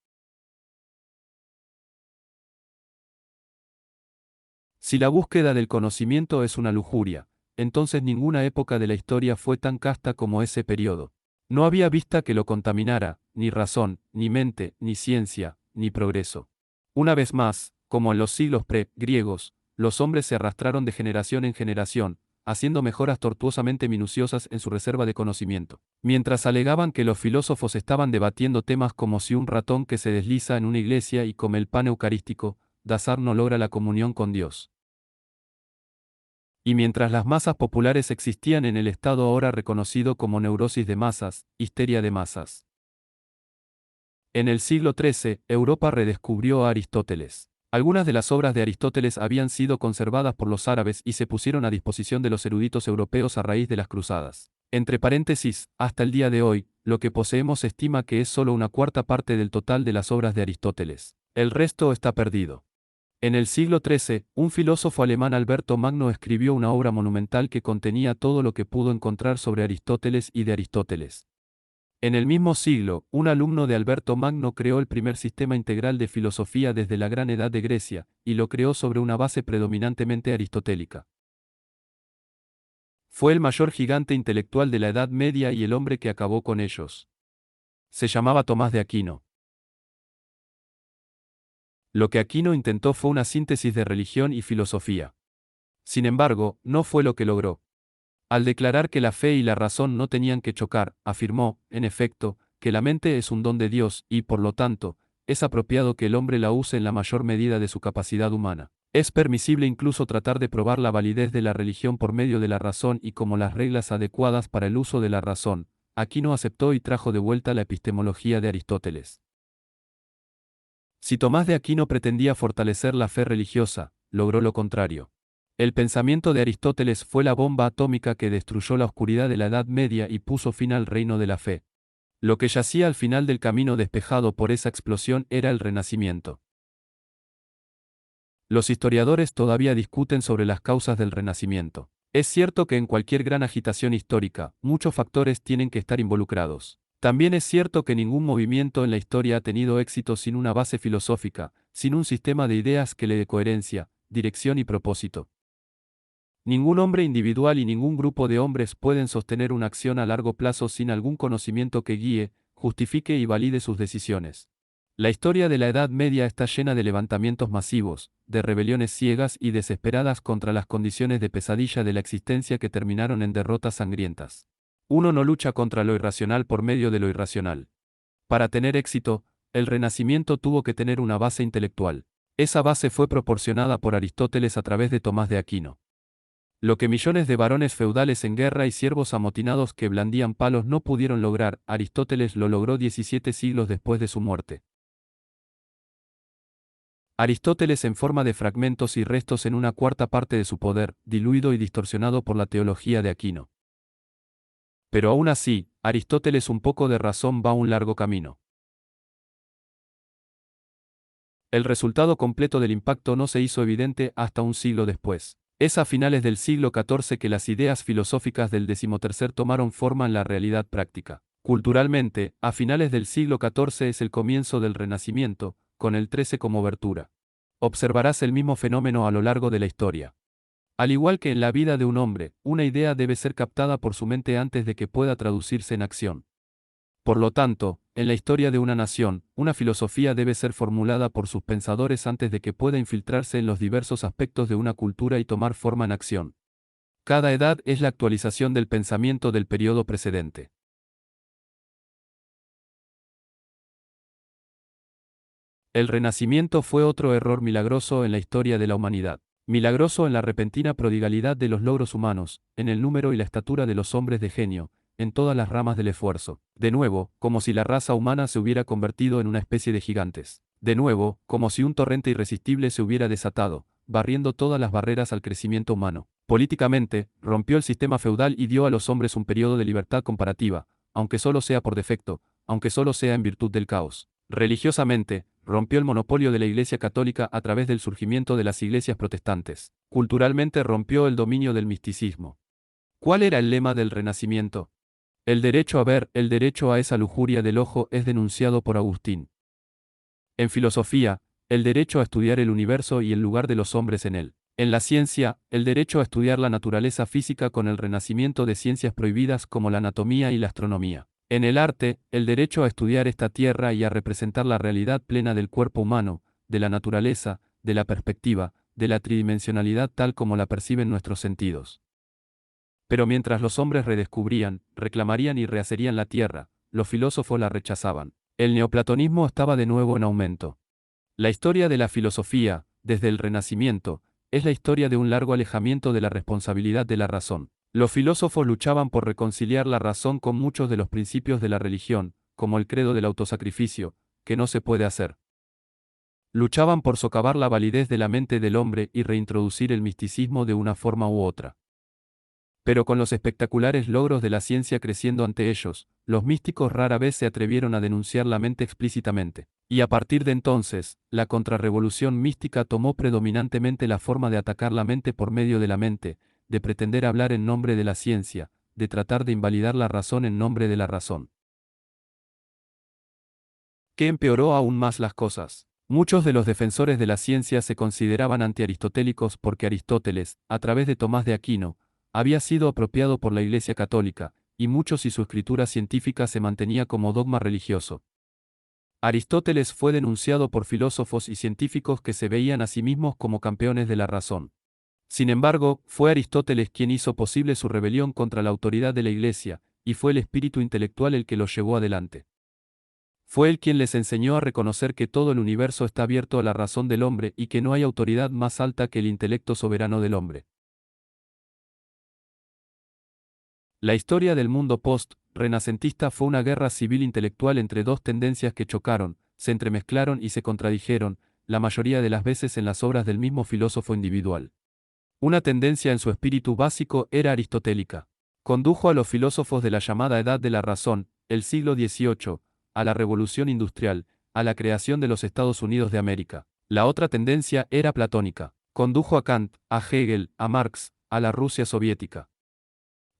Si la búsqueda del conocimiento es una lujuria, entonces ninguna época de la historia fue tan casta como ese periodo. No había vista que lo contaminara, ni razón, ni mente, ni ciencia, ni progreso. Una vez más, como en los siglos pre-griegos, los hombres se arrastraron de generación en generación, haciendo mejoras tortuosamente minuciosas en su reserva de conocimiento. Mientras alegaban que los filósofos estaban debatiendo temas como si un ratón que se desliza en una iglesia y come el pan eucarístico, Dasar no logra la comunión con Dios. Y mientras las masas populares existían en el estado ahora reconocido como neurosis de masas, histeria de masas. En el siglo XIII, Europa redescubrió a Aristóteles. Algunas de las obras de Aristóteles habían sido conservadas por los árabes y se pusieron a disposición de los eruditos europeos a raíz de las cruzadas. Entre paréntesis, hasta el día de hoy, lo que poseemos se estima que es solo una cuarta parte del total de las obras de Aristóteles. El resto está perdido. En el siglo XIII, un filósofo alemán Alberto Magno escribió una obra monumental que contenía todo lo que pudo encontrar sobre Aristóteles y de Aristóteles. En el mismo siglo, un alumno de Alberto Magno creó el primer sistema integral de filosofía desde la Gran Edad de Grecia, y lo creó sobre una base predominantemente aristotélica. Fue el mayor gigante intelectual de la Edad Media y el hombre que acabó con ellos. Se llamaba Tomás de Aquino. Lo que Aquino intentó fue una síntesis de religión y filosofía. Sin embargo, no fue lo que logró. Al declarar que la fe y la razón no tenían que chocar, afirmó, en efecto, que la mente es un don de Dios y, por lo tanto, es apropiado que el hombre la use en la mayor medida de su capacidad humana. Es permisible incluso tratar de probar la validez de la religión por medio de la razón y como las reglas adecuadas para el uso de la razón. Aquino aceptó y trajo de vuelta la epistemología de Aristóteles. Si Tomás de Aquino pretendía fortalecer la fe religiosa, logró lo contrario. El pensamiento de Aristóteles fue la bomba atómica que destruyó la oscuridad de la Edad Media y puso fin al reino de la fe. Lo que yacía al final del camino despejado por esa explosión era el Renacimiento. Los historiadores todavía discuten sobre las causas del Renacimiento. Es cierto que en cualquier gran agitación histórica, muchos factores tienen que estar involucrados. También es cierto que ningún movimiento en la historia ha tenido éxito sin una base filosófica, sin un sistema de ideas que le dé coherencia, dirección y propósito. Ningún hombre individual y ningún grupo de hombres pueden sostener una acción a largo plazo sin algún conocimiento que guíe, justifique y valide sus decisiones. La historia de la Edad Media está llena de levantamientos masivos, de rebeliones ciegas y desesperadas contra las condiciones de pesadilla de la existencia que terminaron en derrotas sangrientas. Uno no lucha contra lo irracional por medio de lo irracional. Para tener éxito, el Renacimiento tuvo que tener una base intelectual. Esa base fue proporcionada por Aristóteles a través de Tomás de Aquino. Lo que millones de varones feudales en guerra y siervos amotinados que blandían palos no pudieron lograr, Aristóteles lo logró 17 siglos después de su muerte. Aristóteles en forma de fragmentos y restos en una cuarta parte de su poder, diluido y distorsionado por la teología de Aquino. Pero aún así, Aristóteles un poco de razón va un largo camino. El resultado completo del impacto no se hizo evidente hasta un siglo después. Es a finales del siglo XIV que las ideas filosóficas del XIII tomaron forma en la realidad práctica. Culturalmente, a finales del siglo XIV es el comienzo del Renacimiento, con el XIII como obertura. Observarás el mismo fenómeno a lo largo de la historia. Al igual que en la vida de un hombre, una idea debe ser captada por su mente antes de que pueda traducirse en acción. Por lo tanto, en la historia de una nación, una filosofía debe ser formulada por sus pensadores antes de que pueda infiltrarse en los diversos aspectos de una cultura y tomar forma en acción. Cada edad es la actualización del pensamiento del periodo precedente. El Renacimiento fue otro error milagroso en la historia de la humanidad. Milagroso en la repentina prodigalidad de los logros humanos, en el número y la estatura de los hombres de genio, en todas las ramas del esfuerzo. De nuevo, como si la raza humana se hubiera convertido en una especie de gigantes. De nuevo, como si un torrente irresistible se hubiera desatado, barriendo todas las barreras al crecimiento humano. Políticamente, rompió el sistema feudal y dio a los hombres un periodo de libertad comparativa, aunque solo sea por defecto, aunque solo sea en virtud del caos. Religiosamente, rompió el monopolio de la Iglesia Católica a través del surgimiento de las iglesias protestantes. Culturalmente rompió el dominio del misticismo. ¿Cuál era el lema del Renacimiento? El derecho a ver, el derecho a esa lujuria del ojo es denunciado por Agustín. En filosofía, el derecho a estudiar el universo y el lugar de los hombres en él. En la ciencia, el derecho a estudiar la naturaleza física con el renacimiento de ciencias prohibidas como la anatomía y la astronomía. En el arte, el derecho a estudiar esta tierra y a representar la realidad plena del cuerpo humano, de la naturaleza, de la perspectiva, de la tridimensionalidad tal como la perciben nuestros sentidos. Pero mientras los hombres redescubrían, reclamarían y rehacerían la tierra, los filósofos la rechazaban. El neoplatonismo estaba de nuevo en aumento. La historia de la filosofía, desde el Renacimiento, es la historia de un largo alejamiento de la responsabilidad de la razón. Los filósofos luchaban por reconciliar la razón con muchos de los principios de la religión, como el credo del autosacrificio, que no se puede hacer. Luchaban por socavar la validez de la mente del hombre y reintroducir el misticismo de una forma u otra. Pero con los espectaculares logros de la ciencia creciendo ante ellos, los místicos rara vez se atrevieron a denunciar la mente explícitamente. Y a partir de entonces, la contrarrevolución mística tomó predominantemente la forma de atacar la mente por medio de la mente, de pretender hablar en nombre de la ciencia, de tratar de invalidar la razón en nombre de la razón. ¿Qué empeoró aún más las cosas? Muchos de los defensores de la ciencia se consideraban antiaristotélicos porque Aristóteles, a través de Tomás de Aquino, había sido apropiado por la Iglesia Católica, y muchos y su escritura científica se mantenía como dogma religioso. Aristóteles fue denunciado por filósofos y científicos que se veían a sí mismos como campeones de la razón. Sin embargo, fue Aristóteles quien hizo posible su rebelión contra la autoridad de la Iglesia, y fue el espíritu intelectual el que los llevó adelante. Fue él quien les enseñó a reconocer que todo el universo está abierto a la razón del hombre y que no hay autoridad más alta que el intelecto soberano del hombre. La historia del mundo post-renacentista fue una guerra civil intelectual entre dos tendencias que chocaron, se entremezclaron y se contradijeron, la mayoría de las veces en las obras del mismo filósofo individual. Una tendencia en su espíritu básico era aristotélica. Condujo a los filósofos de la llamada Edad de la Razón, el siglo XVIII, a la Revolución Industrial, a la creación de los Estados Unidos de América. La otra tendencia era platónica. Condujo a Kant, a Hegel, a Marx, a la Rusia soviética.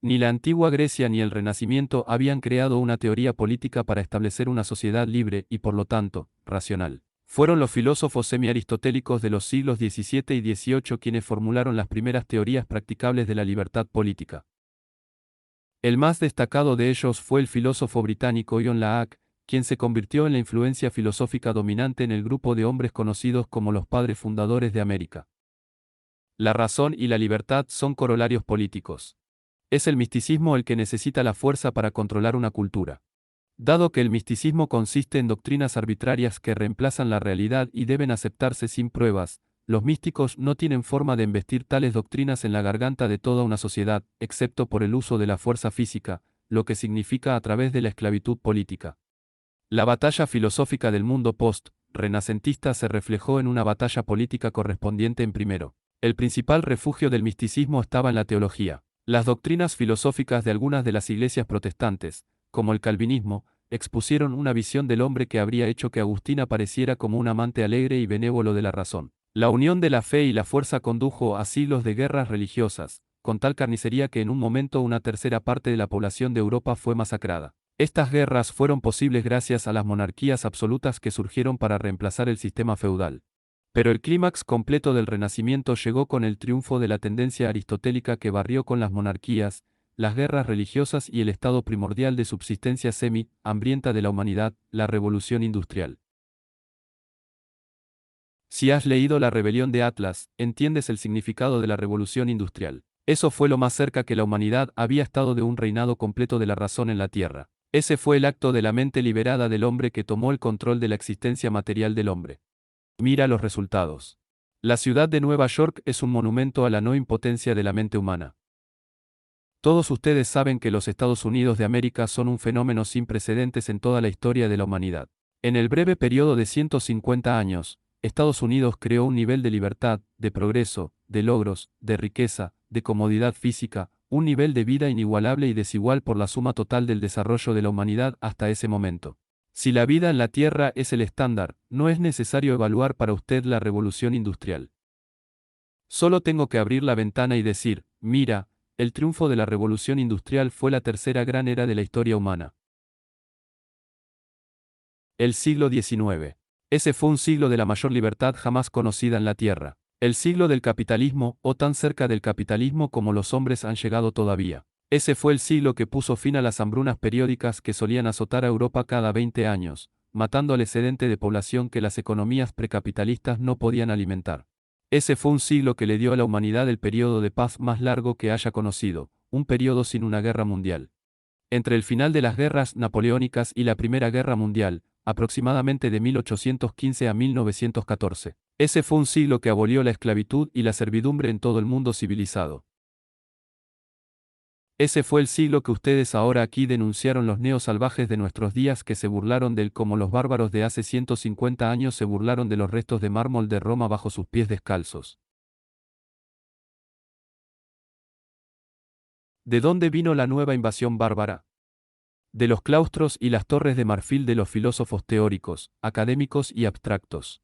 Ni la antigua Grecia ni el Renacimiento habían creado una teoría política para establecer una sociedad libre y por lo tanto, racional. Fueron los filósofos semi-aristotélicos de los siglos XVII y XVIII quienes formularon las primeras teorías practicables de la libertad política. El más destacado de ellos fue el filósofo británico John Locke, quien se convirtió en la influencia filosófica dominante en el grupo de hombres conocidos como los padres fundadores de América. La razón y la libertad son corolarios políticos. Es el misticismo el que necesita la fuerza para controlar una cultura. Dado que el misticismo consiste en doctrinas arbitrarias que reemplazan la realidad y deben aceptarse sin pruebas, los místicos no tienen forma de embestir tales doctrinas en la garganta de toda una sociedad, excepto por el uso de la fuerza física, lo que significa a través de la esclavitud política. La batalla filosófica del mundo post-renacentista se reflejó en una batalla política correspondiente en primero. El principal refugio del misticismo estaba en la teología. Las doctrinas filosóficas de algunas de las iglesias protestantes, como el calvinismo, expusieron una visión del hombre que habría hecho que Agustín apareciera como un amante alegre y benévolo de la razón. La unión de la fe y la fuerza condujo a siglos de guerras religiosas, con tal carnicería que en un momento una tercera parte de la población de Europa fue masacrada. Estas guerras fueron posibles gracias a las monarquías absolutas que surgieron para reemplazar el sistema feudal. Pero el clímax completo del Renacimiento llegó con el triunfo de la tendencia aristotélica que barrió con las monarquías, las guerras religiosas y el estado primordial de subsistencia semi-hambrienta de la humanidad, la revolución industrial. Si has leído La rebelión de Atlas, entiendes el significado de la revolución industrial. Eso fue lo más cerca que la humanidad había estado de un reinado completo de la razón en la Tierra. Ese fue el acto de la mente liberada del hombre que tomó el control de la existencia material del hombre. Mira los resultados. La ciudad de Nueva York es un monumento a la no impotencia de la mente humana. Todos ustedes saben que los Estados Unidos de América son un fenómeno sin precedentes en toda la historia de la humanidad. En el breve periodo de 150 años, Estados Unidos creó un nivel de libertad, de progreso, de logros, de riqueza, de comodidad física, un nivel de vida inigualable y desigual por la suma total del desarrollo de la humanidad hasta ese momento. Si la vida en la Tierra es el estándar, no es necesario evaluar para usted la revolución industrial. Solo tengo que abrir la ventana y decir, mira, el triunfo de la revolución industrial fue la tercera gran era de la historia humana. El siglo XIX. Ese fue un siglo de la mayor libertad jamás conocida en la Tierra. El siglo del capitalismo, o tan cerca del capitalismo como los hombres han llegado todavía. Ese fue el siglo que puso fin a las hambrunas periódicas que solían azotar a Europa cada 20 años, matando al excedente de población que las economías precapitalistas no podían alimentar. Ese fue un siglo que le dio a la humanidad el periodo de paz más largo que haya conocido, un periodo sin una guerra mundial. Entre el final de las guerras napoleónicas y la Primera Guerra Mundial, aproximadamente de 1815 a 1914, ese fue un siglo que abolió la esclavitud y la servidumbre en todo el mundo civilizado. Ese fue el siglo que ustedes ahora aquí denunciaron los neosalvajes de nuestros días que se burlaron de él como los bárbaros de hace 150 años se burlaron de los restos de mármol de Roma bajo sus pies descalzos. ¿De dónde vino la nueva invasión bárbara? De los claustros y las torres de marfil de los filósofos teóricos, académicos y abstractos.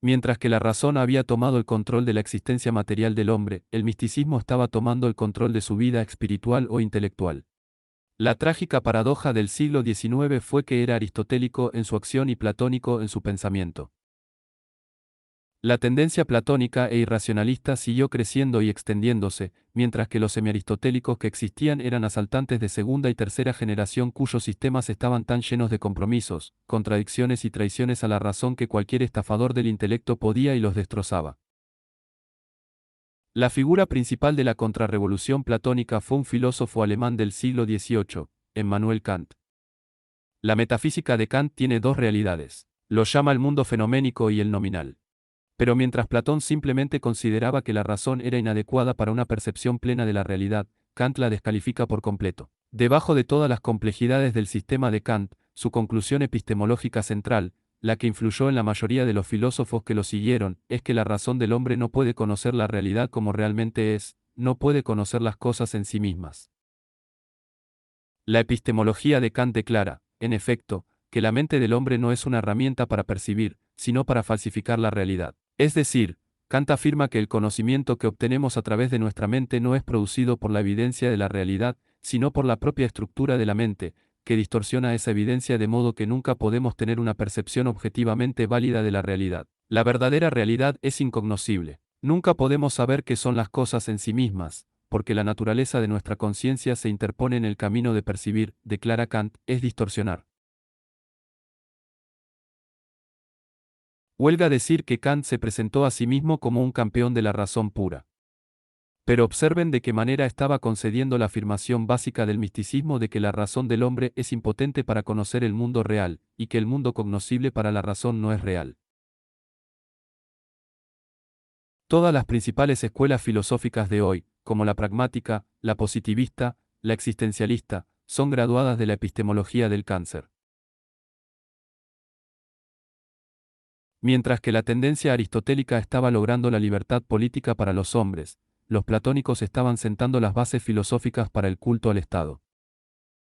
Mientras que la razón había tomado el control de la existencia material del hombre, el misticismo estaba tomando el control de su vida espiritual o intelectual. La trágica paradoja del siglo XIX fue que era aristotélico en su acción y platónico en su pensamiento. La tendencia platónica e irracionalista siguió creciendo y extendiéndose, mientras que los semiaristotélicos que existían eran asaltantes de segunda y tercera generación cuyos sistemas estaban tan llenos de compromisos, contradicciones y traiciones a la razón que cualquier estafador del intelecto podía y los destrozaba. La figura principal de la contrarrevolución platónica fue un filósofo alemán del siglo XVIII, Immanuel Kant. La metafísica de Kant tiene dos realidades. Lo llama el mundo fenoménico y el nominal. Pero mientras Platón simplemente consideraba que la razón era inadecuada para una percepción plena de la realidad, Kant la descalifica por completo. Debajo de todas las complejidades del sistema de Kant, su conclusión epistemológica central, la que influyó en la mayoría de los filósofos que lo siguieron, es que la razón del hombre no puede conocer la realidad como realmente es, no puede conocer las cosas en sí mismas. La epistemología de Kant declara, en efecto, que la mente del hombre no es una herramienta para percibir, sino para falsificar la realidad. Es decir, Kant afirma que el conocimiento que obtenemos a través de nuestra mente no es producido por la evidencia de la realidad, sino por la propia estructura de la mente, que distorsiona esa evidencia de modo que nunca podemos tener una percepción objetivamente válida de la realidad. La verdadera realidad es incognoscible. Nunca podemos saber qué son las cosas en sí mismas, porque la naturaleza de nuestra conciencia se interpone en el camino de percibir, declara Kant, es distorsionar. Huelga decir que Kant se presentó a sí mismo como un campeón de la razón pura. Pero observen de qué manera estaba concediendo la afirmación básica del misticismo de que la razón del hombre es impotente para conocer el mundo real, y que el mundo cognoscible para la razón no es real. Todas las principales escuelas filosóficas de hoy, como la pragmática, la positivista, la existencialista, son graduadas de la epistemología del cáncer. Mientras que la tendencia aristotélica estaba logrando la libertad política para los hombres, los platónicos estaban sentando las bases filosóficas para el culto al Estado.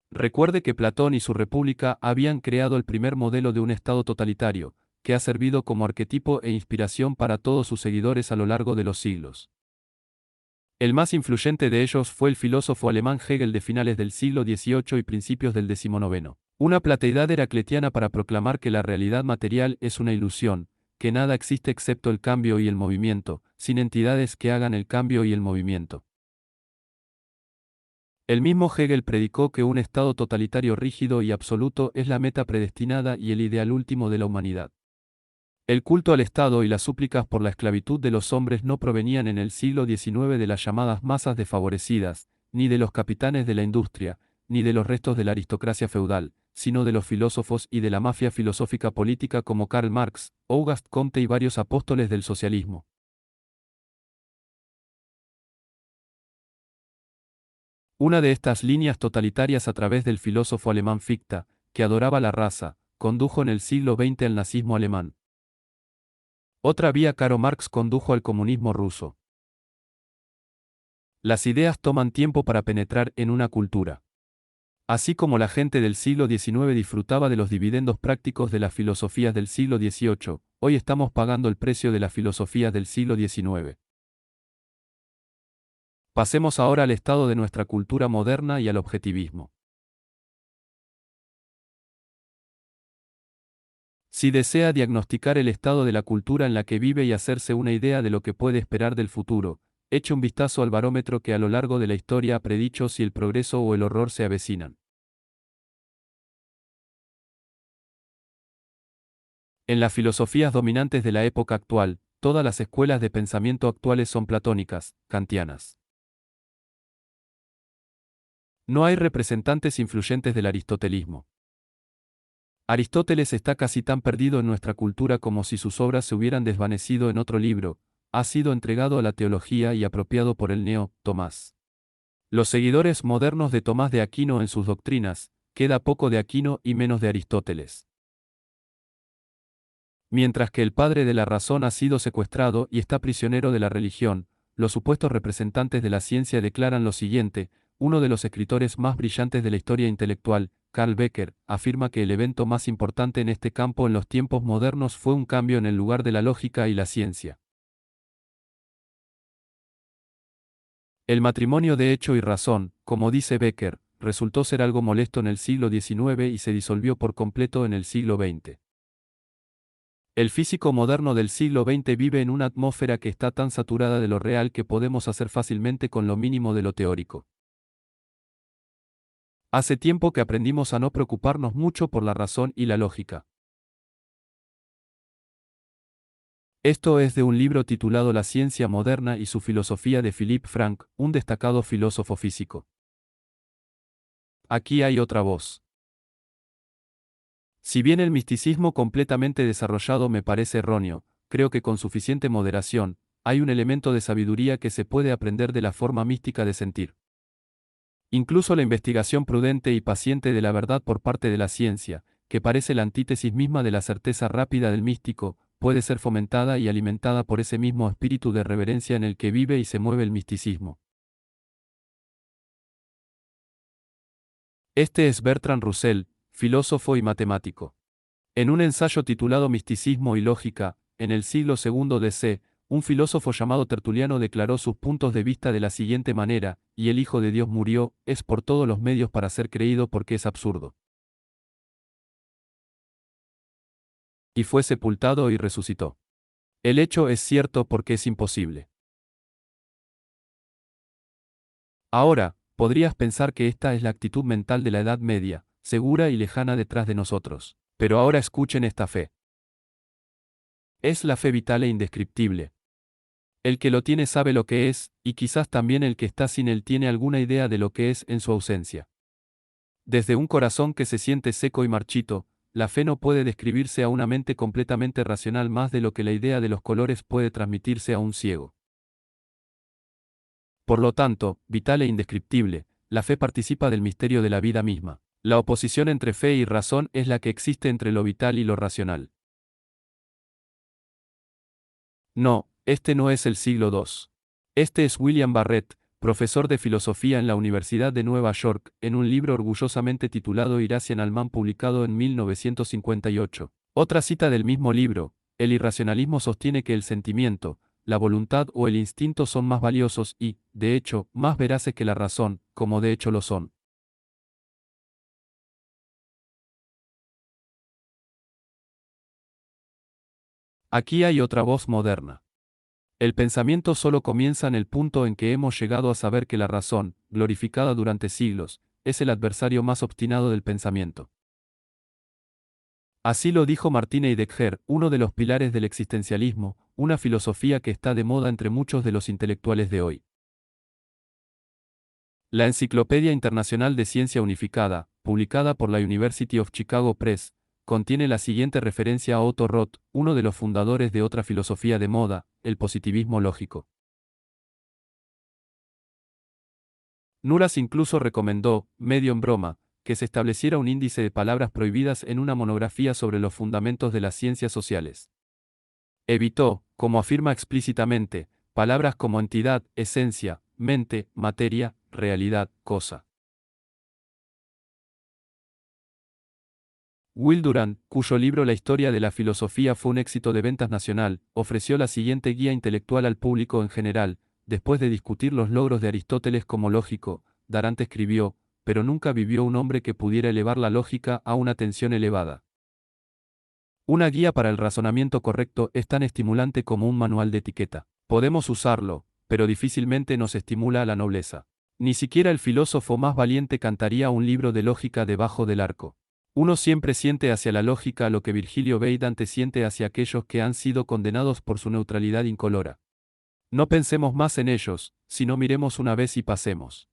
Recuerde que Platón y su república habían creado el primer modelo de un Estado totalitario, que ha servido como arquetipo e inspiración para todos sus seguidores a lo largo de los siglos. El más influyente de ellos fue el filósofo alemán Hegel de finales del siglo XVIII y principios del XIX. Una plateidad heracletiana para proclamar que la realidad material es una ilusión, que nada existe excepto el cambio y el movimiento, sin entidades que hagan el cambio y el movimiento. El mismo Hegel predicó que un Estado totalitario rígido y absoluto es la meta predestinada y el ideal último de la humanidad. El culto al Estado y las súplicas por la esclavitud de los hombres no provenían en el siglo XIX de las llamadas masas desfavorecidas, ni de los capitanes de la industria, ni de los restos de la aristocracia feudal, sino de los filósofos y de la mafia filosófica política como Karl Marx, Auguste Comte y varios apóstoles del socialismo. Una de estas líneas totalitarias a través del filósofo alemán Fichte, que adoraba la raza, condujo en el siglo XX al nazismo alemán. Otra vía Karl Marx condujo al comunismo ruso. Las ideas toman tiempo para penetrar en una cultura. Así como la gente del siglo XIX disfrutaba de los dividendos prácticos de las filosofías del siglo XVIII, hoy estamos pagando el precio de las filosofías del siglo XIX. Pasemos ahora al estado de nuestra cultura moderna y al objetivismo. Si desea diagnosticar el estado de la cultura en la que vive y hacerse una idea de lo que puede esperar del futuro, eche un vistazo al barómetro que a lo largo de la historia ha predicho si el progreso o el horror se avecinan. En las filosofías dominantes de la época actual, todas las escuelas de pensamiento actuales son platónicas, kantianas. No hay representantes influyentes del aristotelismo. Aristóteles está casi tan perdido en nuestra cultura como si sus obras se hubieran desvanecido en otro libro, ha sido entregado a la teología y apropiado por el Tomás. Los seguidores modernos de Tomás de Aquino en sus doctrinas, queda poco de Aquino y menos de Aristóteles. Mientras que el padre de la razón ha sido secuestrado y está prisionero de la religión, los supuestos representantes de la ciencia declaran lo siguiente: uno de los escritores más brillantes de la historia intelectual, Carl Becker, afirma que el evento más importante en este campo en los tiempos modernos fue un cambio en el lugar de la lógica y la ciencia. El matrimonio de hecho y razón, como dice Becker, resultó ser algo molesto en el siglo XIX y se disolvió por completo en el siglo XX. El físico moderno del siglo XX vive en una atmósfera que está tan saturada de lo real que podemos hacer fácilmente con lo mínimo de lo teórico. Hace tiempo que aprendimos a no preocuparnos mucho por la razón y la lógica. Esto es de un libro titulado La ciencia moderna y su filosofía de Philippe Franck, un destacado filósofo físico. Aquí hay otra voz. Si bien el misticismo completamente desarrollado me parece erróneo, creo que con suficiente moderación, hay un elemento de sabiduría que se puede aprender de la forma mística de sentir. Incluso la investigación prudente y paciente de la verdad por parte de la ciencia, que parece la antítesis misma de la certeza rápida del místico, puede ser fomentada y alimentada por ese mismo espíritu de reverencia en el que vive y se mueve el misticismo. Este es Bertrand Russell, filósofo y matemático. En un ensayo titulado Misticismo y Lógica, en el siglo II DC, un filósofo llamado Tertuliano declaró sus puntos de vista de la siguiente manera: y el Hijo de Dios murió, es por todos los medios para ser creído porque es absurdo. Y fue sepultado y resucitó. El hecho es cierto porque es imposible. Ahora, podrías pensar que esta es la actitud mental de la Edad Media, segura y lejana detrás de nosotros. Pero ahora escuchen esta fe. Es la fe vital e indescriptible. El que lo tiene sabe lo que es, y quizás también el que está sin él tiene alguna idea de lo que es en su ausencia. Desde un corazón que se siente seco y marchito, la fe no puede describirse a una mente completamente racional más de lo que la idea de los colores puede transmitirse a un ciego. Por lo tanto, vital e indescriptible, la fe participa del misterio de la vida misma. La oposición entre fe y razón es la que existe entre lo vital y lo racional. No, este no es el siglo II. Este es William Barrett, profesor de filosofía en la Universidad de Nueva York, en un libro orgullosamente titulado Irrational Alman publicado en 1958. Otra cita del mismo libro: el irracionalismo sostiene que el sentimiento, la voluntad o el instinto son más valiosos y, de hecho, más veraces que la razón, como de hecho lo son. Aquí hay otra voz moderna. El pensamiento solo comienza en el punto en que hemos llegado a saber que la razón, glorificada durante siglos, es el adversario más obstinado del pensamiento. Así lo dijo Martin Heidegger, uno de los pilares del existencialismo, una filosofía que está de moda entre muchos de los intelectuales de hoy. La Enciclopedia Internacional de Ciencia Unificada, publicada por la University of Chicago Press, contiene la siguiente referencia a Otto Roth, uno de los fundadores de otra filosofía de moda, el positivismo lógico. Nuras incluso recomendó, medio en broma, que se estableciera un índice de palabras prohibidas en una monografía sobre los fundamentos de las ciencias sociales. Evitó, como afirma explícitamente, palabras como entidad, esencia, mente, materia, realidad, cosa. Will Durant, cuyo libro La historia de la filosofía fue un éxito de ventas nacional, ofreció la siguiente guía intelectual al público en general. Después de discutir los logros de Aristóteles como lógico, Durant escribió: pero nunca vivió un hombre que pudiera elevar la lógica a una tensión elevada. Una guía para el razonamiento correcto es tan estimulante como un manual de etiqueta. Podemos usarlo, pero difícilmente nos estimula a la nobleza. Ni siquiera el filósofo más valiente cantaría un libro de lógica debajo del arco. Uno siempre siente hacia la lógica lo que Virgilio B. Dante siente hacia aquellos que han sido condenados por su neutralidad incolora. No pensemos más en ellos, sino miremos una vez y pasemos.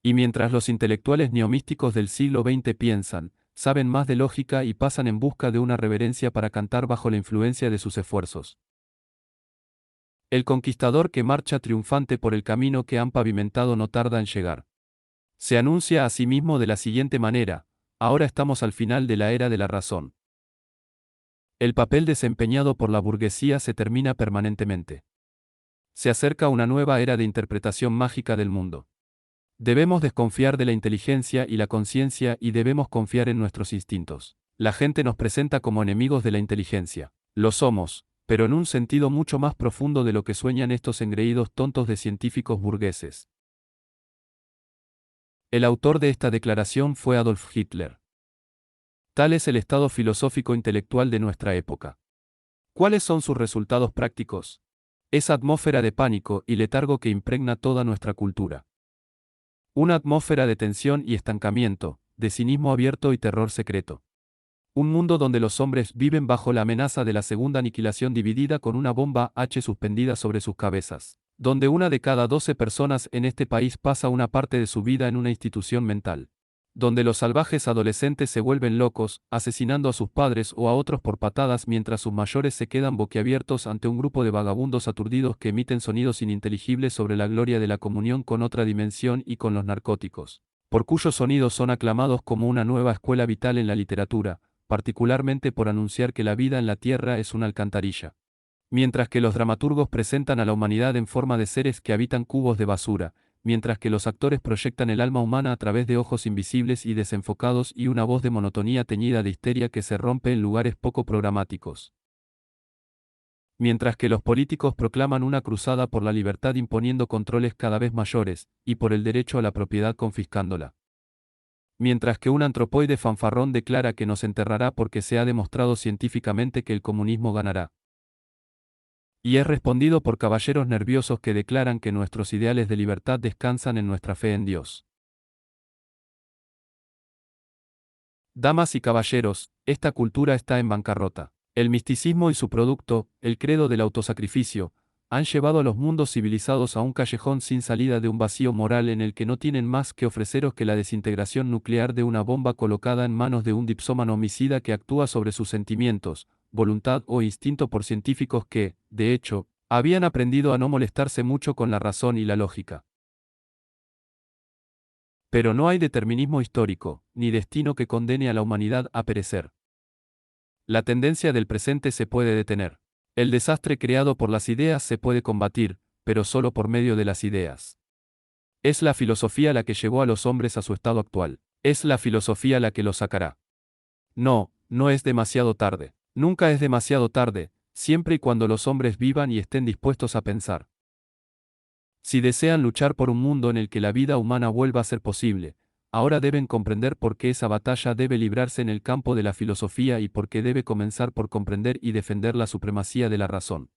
Y mientras los intelectuales neomísticos del siglo XX piensan, saben más de lógica y pasan en busca de una reverencia para cantar bajo la influencia de sus esfuerzos. El conquistador que marcha triunfante por el camino que han pavimentado no tarda en llegar. Se anuncia a sí mismo de la siguiente manera: ahora estamos al final de la era de la razón. El papel desempeñado por la burguesía se termina permanentemente. Se acerca una nueva era de interpretación mágica del mundo. Debemos desconfiar de la inteligencia y la conciencia y debemos confiar en nuestros instintos. La gente nos presenta como enemigos de la inteligencia. Lo somos, pero en un sentido mucho más profundo de lo que sueñan estos engreídos tontos de científicos burgueses. El autor de esta declaración fue Adolf Hitler. Tal es el estado filosófico intelectual de nuestra época. ¿Cuáles son sus resultados prácticos? Esa atmósfera de pánico y letargo que impregna toda nuestra cultura. Una atmósfera de tensión y estancamiento, de cinismo abierto y terror secreto. Un mundo donde los hombres viven bajo la amenaza de la segunda aniquilación dividida con una bomba H suspendida sobre sus cabezas. Donde una de cada 12 personas en este país pasa una parte de su vida en una institución mental. Donde los salvajes adolescentes se vuelven locos, asesinando a sus padres o a otros por patadas mientras sus mayores se quedan boquiabiertos ante un grupo de vagabundos aturdidos que emiten sonidos ininteligibles sobre la gloria de la comunión con otra dimensión y con los narcóticos, por cuyos sonidos son aclamados como una nueva escuela vital en la literatura, particularmente por anunciar que la vida en la tierra es una alcantarilla. Mientras que los dramaturgos presentan a la humanidad en forma de seres que habitan cubos de basura, mientras que los actores proyectan el alma humana a través de ojos invisibles y desenfocados y una voz de monotonía teñida de histeria que se rompe en lugares poco programáticos. Mientras que los políticos proclaman una cruzada por la libertad imponiendo controles cada vez mayores, y por el derecho a la propiedad confiscándola. Mientras que un antropoide fanfarrón declara que nos enterrará porque se ha demostrado científicamente que el comunismo ganará. Y es respondido por caballeros nerviosos que declaran que nuestros ideales de libertad descansan en nuestra fe en Dios. Damas y caballeros, esta cultura está en bancarrota. El misticismo y su producto, el credo del autosacrificio, han llevado a los mundos civilizados a un callejón sin salida de un vacío moral en el que no tienen más que ofreceros que la desintegración nuclear de una bomba colocada en manos de un dipsómano homicida que actúa sobre sus sentimientos, voluntad o instinto por científicos que, de hecho, habían aprendido a no molestarse mucho con la razón y la lógica. Pero no hay determinismo histórico, ni destino que condene a la humanidad a perecer. La tendencia del presente se puede detener. El desastre creado por las ideas se puede combatir, pero solo por medio de las ideas. Es la filosofía la que llevó a los hombres a su estado actual. Es la filosofía la que los sacará. No, no es demasiado tarde. Nunca es demasiado tarde, siempre y cuando los hombres vivan y estén dispuestos a pensar. Si desean luchar por un mundo en el que la vida humana vuelva a ser posible, ahora deben comprender por qué esa batalla debe librarse en el campo de la filosofía y por qué debe comenzar por comprender y defender la supremacía de la razón.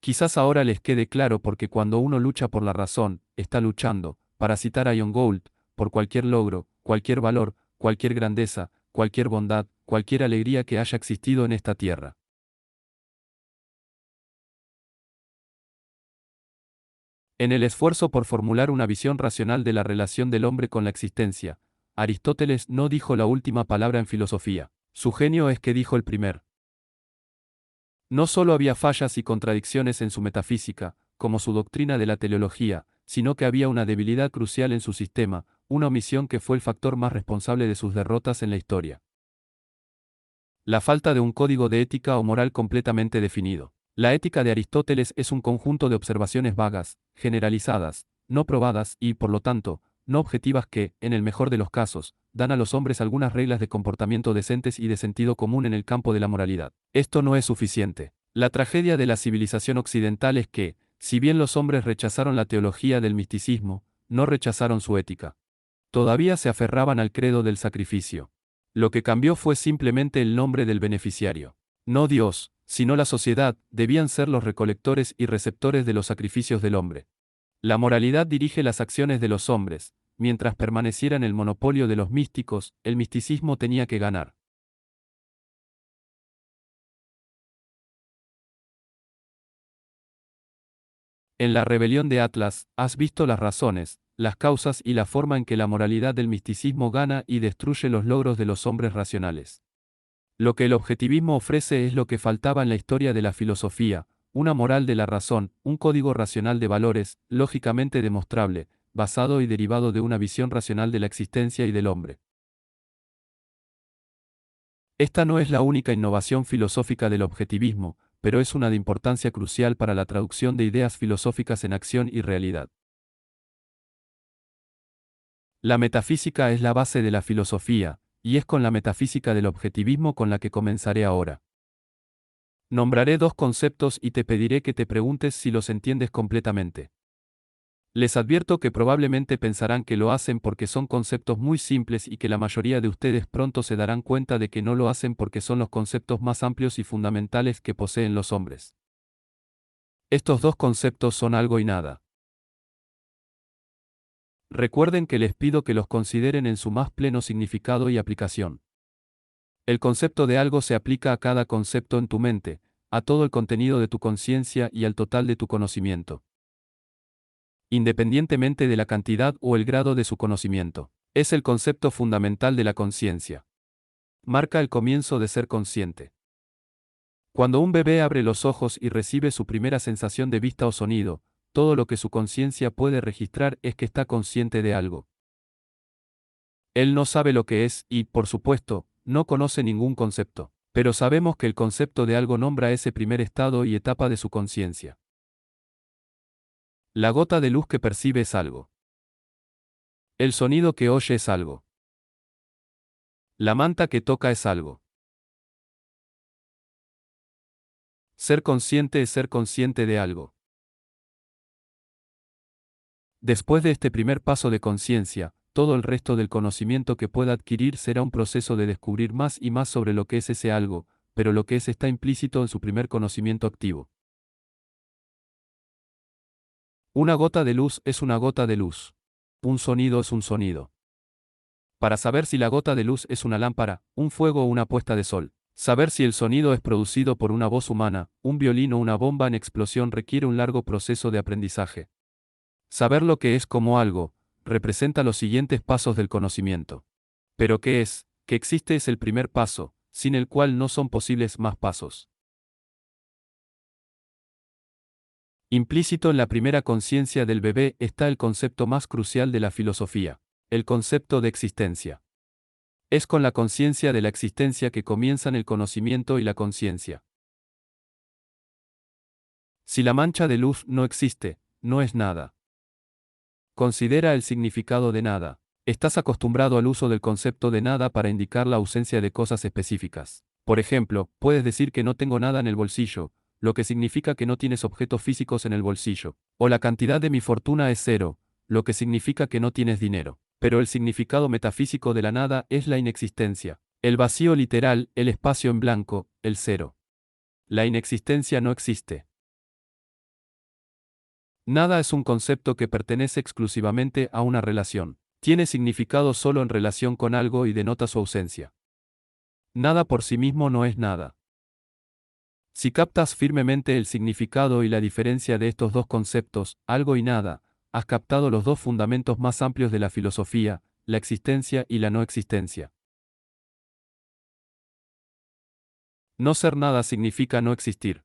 Quizás ahora les quede claro porque cuando uno lucha por la razón, está luchando, para citar a John Gould, por cualquier logro, cualquier valor, cualquier grandeza, cualquier bondad, cualquier alegría que haya existido en esta tierra. En el esfuerzo por formular una visión racional de la relación del hombre con la existencia, Aristóteles no dijo la última palabra en filosofía. Su genio es que dijo el primer. No solo había fallas y contradicciones en su metafísica, como su doctrina de la teleología, sino que había una debilidad crucial en su sistema, una omisión que fue el factor más responsable de sus derrotas en la historia. La falta de un código de ética o moral completamente definido. La ética de Aristóteles es un conjunto de observaciones vagas, generalizadas, no probadas y, por lo tanto, no objetivas que, en el mejor de los casos, dan a los hombres algunas reglas de comportamiento decentes y de sentido común en el campo de la moralidad. Esto no es suficiente. La tragedia de la civilización occidental es que, si bien los hombres rechazaron la teología del misticismo, no rechazaron su ética. Todavía se aferraban al credo del sacrificio. Lo que cambió fue simplemente el nombre del beneficiario. No Dios, sino la sociedad, debían ser los recolectores y receptores de los sacrificios del hombre. La moralidad dirige las acciones de los hombres, mientras permaneciera en el monopolio de los místicos, el misticismo tenía que ganar. En la rebelión de Atlas, has visto las razones, las causas y la forma en que la moralidad del misticismo gana y destruye los logros de los hombres racionales. Lo que el objetivismo ofrece es lo que faltaba en la historia de la filosofía, una moral de la razón, un código racional de valores, lógicamente demostrable, basado y derivado de una visión racional de la existencia y del hombre. Esta no es la única innovación filosófica del objetivismo, pero es una de importancia crucial para la traducción de ideas filosóficas en acción y realidad. La metafísica es la base de la filosofía, y es con la metafísica del objetivismo con la que comenzaré ahora. Nombraré dos conceptos y te pediré que te preguntes si los entiendes completamente. Les advierto que probablemente pensarán que lo hacen porque son conceptos muy simples y que la mayoría de ustedes pronto se darán cuenta de que no lo hacen porque son los conceptos más amplios y fundamentales que poseen los hombres. Estos dos conceptos son algo y nada. Recuerden que les pido que los consideren en su más pleno significado y aplicación. El concepto de algo se aplica a cada concepto en tu mente, a todo el contenido de tu conciencia y al total de tu conocimiento, independientemente de la cantidad o el grado de su conocimiento. Es el concepto fundamental de la conciencia. Marca el comienzo de ser consciente. Cuando un bebé abre los ojos y recibe su primera sensación de vista o sonido, todo lo que su conciencia puede registrar es que está consciente de algo. Él no sabe lo que es y, por supuesto, no conoce ningún concepto, pero sabemos que el concepto de algo nombra ese primer estado y etapa de su conciencia. La gota de luz que percibe es algo. El sonido que oye es algo. La manta que toca es algo. Ser consciente es ser consciente de algo. Después de este primer paso de conciencia, todo el resto del conocimiento que pueda adquirir será un proceso de descubrir más y más sobre lo que es ese algo, pero lo que es está implícito en su primer conocimiento activo. Una gota de luz es una gota de luz. Un sonido es un sonido. Para saber si la gota de luz es una lámpara, un fuego o una puesta de sol. Saber si el sonido es producido por una voz humana, un violín o una bomba en explosión requiere un largo proceso de aprendizaje. Saber lo que es como algo, representa los siguientes pasos del conocimiento. Pero ¿qué es? Que existe es el primer paso, sin el cual no son posibles más pasos. Implícito en la primera conciencia del bebé está el concepto más crucial de la filosofía, el concepto de existencia. Es con la conciencia de la existencia que comienzan el conocimiento y la conciencia. Si la mancha de luz no existe, no es nada. Considera el significado de nada. Estás acostumbrado al uso del concepto de nada para indicar la ausencia de cosas específicas. Por ejemplo, puedes decir que no tengo nada en el bolsillo, lo que significa que no tienes objetos físicos en el bolsillo. O la cantidad de mi fortuna es cero, lo que significa que no tienes dinero. Pero el significado metafísico de la nada es la inexistencia. El vacío literal, el espacio en blanco, el cero. La inexistencia no existe. Nada es un concepto que pertenece exclusivamente a una relación. Tiene significado solo en relación con algo y denota su ausencia. Nada por sí mismo no es nada. Si captas firmemente el significado y la diferencia de estos dos conceptos, algo y nada, has captado los dos fundamentos más amplios de la filosofía, la existencia y la no existencia. No ser nada significa no existir.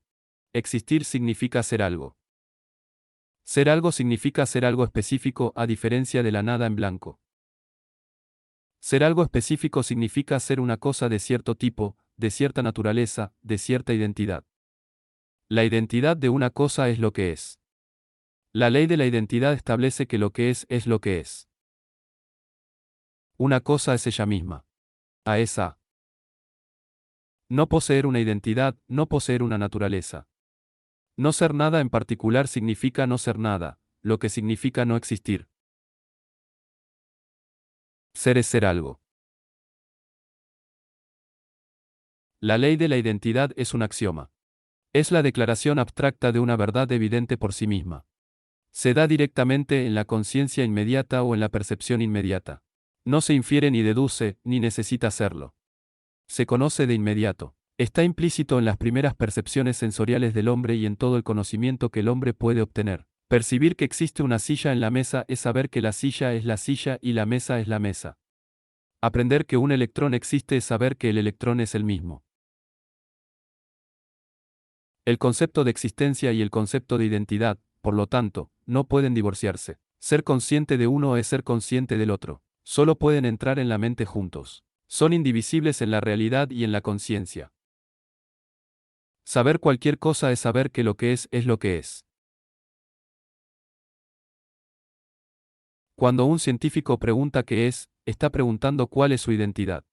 Existir significa ser algo. Ser algo significa ser algo específico a diferencia de la nada en blanco. Ser algo específico significa ser una cosa de cierto tipo, de cierta naturaleza, de cierta identidad. La identidad de una cosa es lo que es. La ley de la identidad establece que lo que es lo que es. Una cosa es ella misma. A esa. No poseer una identidad, no poseer una naturaleza. No ser nada en particular significa no ser nada, lo que significa no existir. Ser es ser algo. La ley de la identidad es un axioma. Es la declaración abstracta de una verdad evidente por sí misma. Se da directamente en la conciencia inmediata o en la percepción inmediata. No se infiere ni deduce, ni necesita hacerlo. Se conoce de inmediato. Está implícito en las primeras percepciones sensoriales del hombre y en todo el conocimiento que el hombre puede obtener. Percibir que existe una silla en la mesa es saber que la silla es la silla y la mesa es la mesa. Aprender que un electrón existe es saber que el electrón es el mismo. El concepto de existencia y el concepto de identidad, por lo tanto, no pueden divorciarse. Ser consciente de uno es ser consciente del otro. Solo pueden entrar en la mente juntos. Son indivisibles en la realidad y en la conciencia. Saber cualquier cosa es saber que lo que es lo que es. Cuando un científico pregunta qué es, está preguntando cuál es su identidad.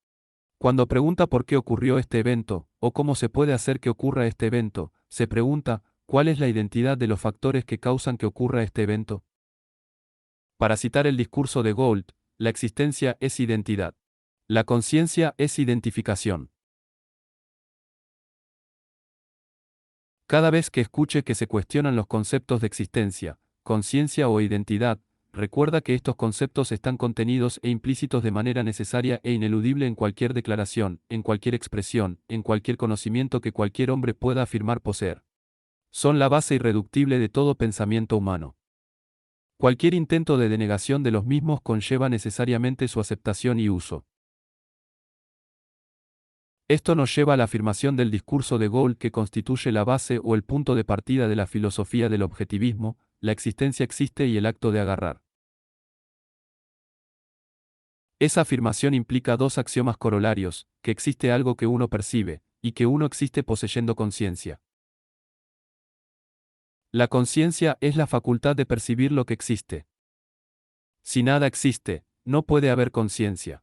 Cuando pregunta por qué ocurrió este evento, o cómo se puede hacer que ocurra este evento, se pregunta, ¿cuál es la identidad de los factores que causan que ocurra este evento? Para citar el discurso de Gould, la existencia es identidad. La conciencia es identificación. Cada vez que escuche que se cuestionan los conceptos de existencia, conciencia o identidad, recuerda que estos conceptos están contenidos e implícitos de manera necesaria e ineludible en cualquier declaración, en cualquier expresión, en cualquier conocimiento que cualquier hombre pueda afirmar poseer. Son la base irreductible de todo pensamiento humano. Cualquier intento de denegación de los mismos conlleva necesariamente su aceptación y uso. Esto nos lleva a la afirmación del discurso de Gould que constituye la base o el punto de partida de la filosofía del objetivismo: la existencia existe y el acto de agarrar. Esa afirmación implica dos axiomas corolarios: que existe algo que uno percibe, y que uno existe poseyendo conciencia. La conciencia es la facultad de percibir lo que existe. Si nada existe, no puede haber conciencia.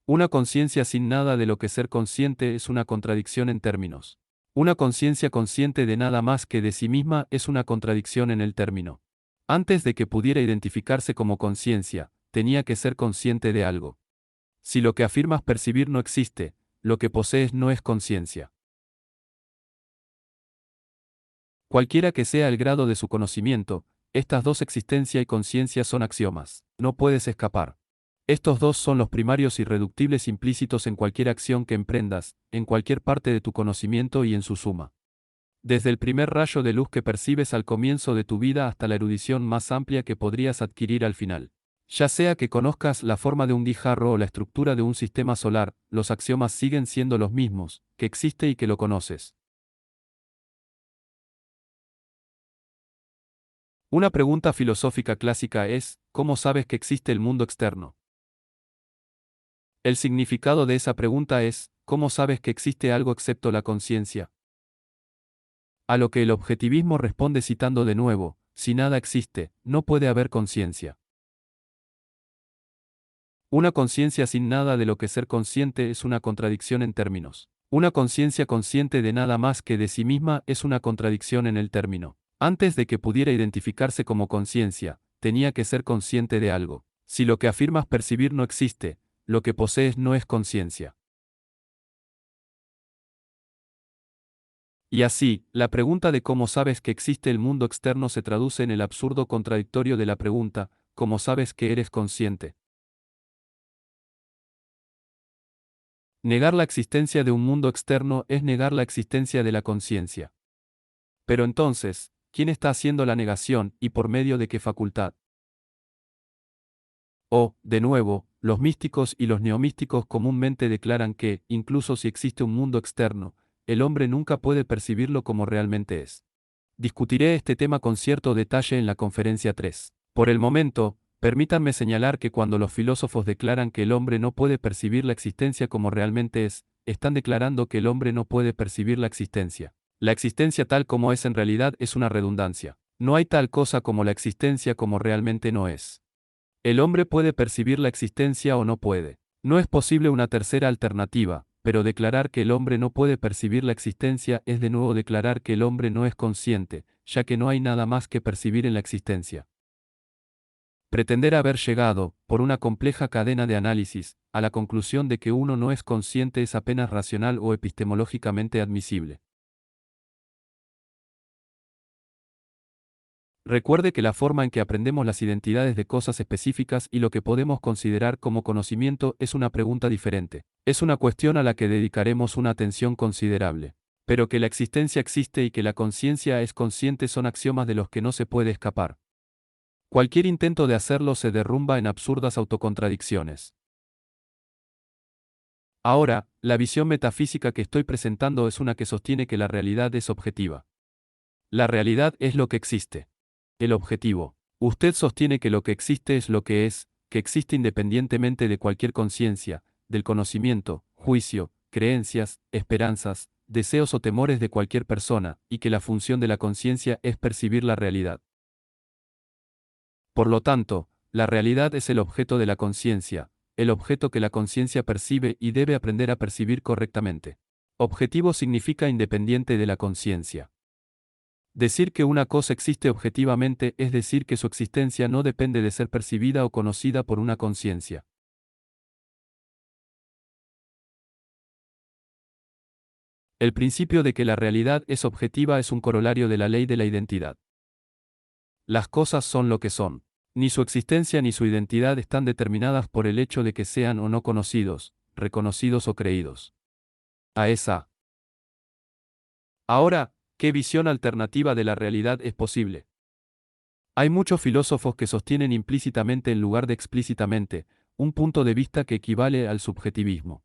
Una conciencia sin nada de lo que ser consciente es una contradicción en términos. Una conciencia consciente de nada más que de sí misma es una contradicción en el término. Antes de que pudiera identificarse como conciencia, tenía que ser consciente de algo. Si lo que afirmas percibir no existe, lo que posees no es conciencia. Cualquiera que sea el grado de su conocimiento, estas dos, existencia y conciencia, son axiomas. No puedes escapar. Estos dos son los primarios irreductibles implícitos en cualquier acción que emprendas, en cualquier parte de tu conocimiento y en su suma. Desde el primer rayo de luz que percibes al comienzo de tu vida hasta la erudición más amplia que podrías adquirir al final. Ya sea que conozcas la forma de un guijarro o la estructura de un sistema solar, los axiomas siguen siendo los mismos: que existe y que lo conoces. Una pregunta filosófica clásica es: ¿cómo sabes que existe el mundo externo? El significado de esa pregunta es: ¿cómo sabes que existe algo excepto la conciencia? A lo que el objetivismo responde citando de nuevo: si nada existe, no puede haber conciencia. Una conciencia sin nada de lo que ser consciente es una contradicción en términos. Una conciencia consciente de nada más que de sí misma es una contradicción en el término. Antes de que pudiera identificarse como conciencia, tenía que ser consciente de algo. Si lo que afirmas percibir no existe, lo que posees no es conciencia. Y así, la pregunta de cómo sabes que existe el mundo externo se traduce en el absurdo contradictorio de la pregunta: ¿cómo sabes que eres consciente? Negar la existencia de un mundo externo es negar la existencia de la conciencia. Pero entonces, ¿quién está haciendo la negación y por medio de qué facultad? O, de nuevo, los místicos y los neomísticos comúnmente declaran que, incluso si existe un mundo externo, el hombre nunca puede percibirlo como realmente es. Discutiré este tema con cierto detalle en la conferencia 3. Por el momento, permítanme señalar que cuando los filósofos declaran que el hombre no puede percibir la existencia como realmente es, están declarando que el hombre no puede percibir la existencia. La existencia tal como es en realidad es una redundancia. No hay tal cosa como la existencia como realmente no es. El hombre puede percibir la existencia o no puede. No es posible una tercera alternativa, pero declarar que el hombre no puede percibir la existencia es de nuevo declarar que el hombre no es consciente, ya que no hay nada más que percibir en la existencia. Pretender haber llegado, por una compleja cadena de análisis, a la conclusión de que uno no es consciente es apenas racional o epistemológicamente admisible. Recuerde que la forma en que aprendemos las identidades de cosas específicas y lo que podemos considerar como conocimiento es una pregunta diferente. Es una cuestión a la que dedicaremos una atención considerable. Pero que la existencia existe y que la conciencia es consciente son axiomas de los que no se puede escapar. Cualquier intento de hacerlo se derrumba en absurdas autocontradicciones. Ahora, la visión metafísica que estoy presentando es una que sostiene que la realidad es objetiva. La realidad es lo que existe. El objetivo. Usted sostiene que lo que existe es lo que es, que existe independientemente de cualquier conciencia, del conocimiento, juicio, creencias, esperanzas, deseos o temores de cualquier persona, y que la función de la conciencia es percibir la realidad. Por lo tanto, la realidad es el objeto de la conciencia, el objeto que la conciencia percibe y debe aprender a percibir correctamente. Objetivo significa independiente de la conciencia. Decir que una cosa existe objetivamente es decir que su existencia no depende de ser percibida o conocida por una conciencia. El principio de que la realidad es objetiva es un corolario de la ley de la identidad. Las cosas son lo que son. Ni su existencia ni su identidad están determinadas por el hecho de que sean o no conocidos, reconocidos o creídos. A esa. Ahora, ¿qué visión alternativa de la realidad es posible? Hay muchos filósofos que sostienen implícitamente en lugar de explícitamente, un punto de vista que equivale al subjetivismo.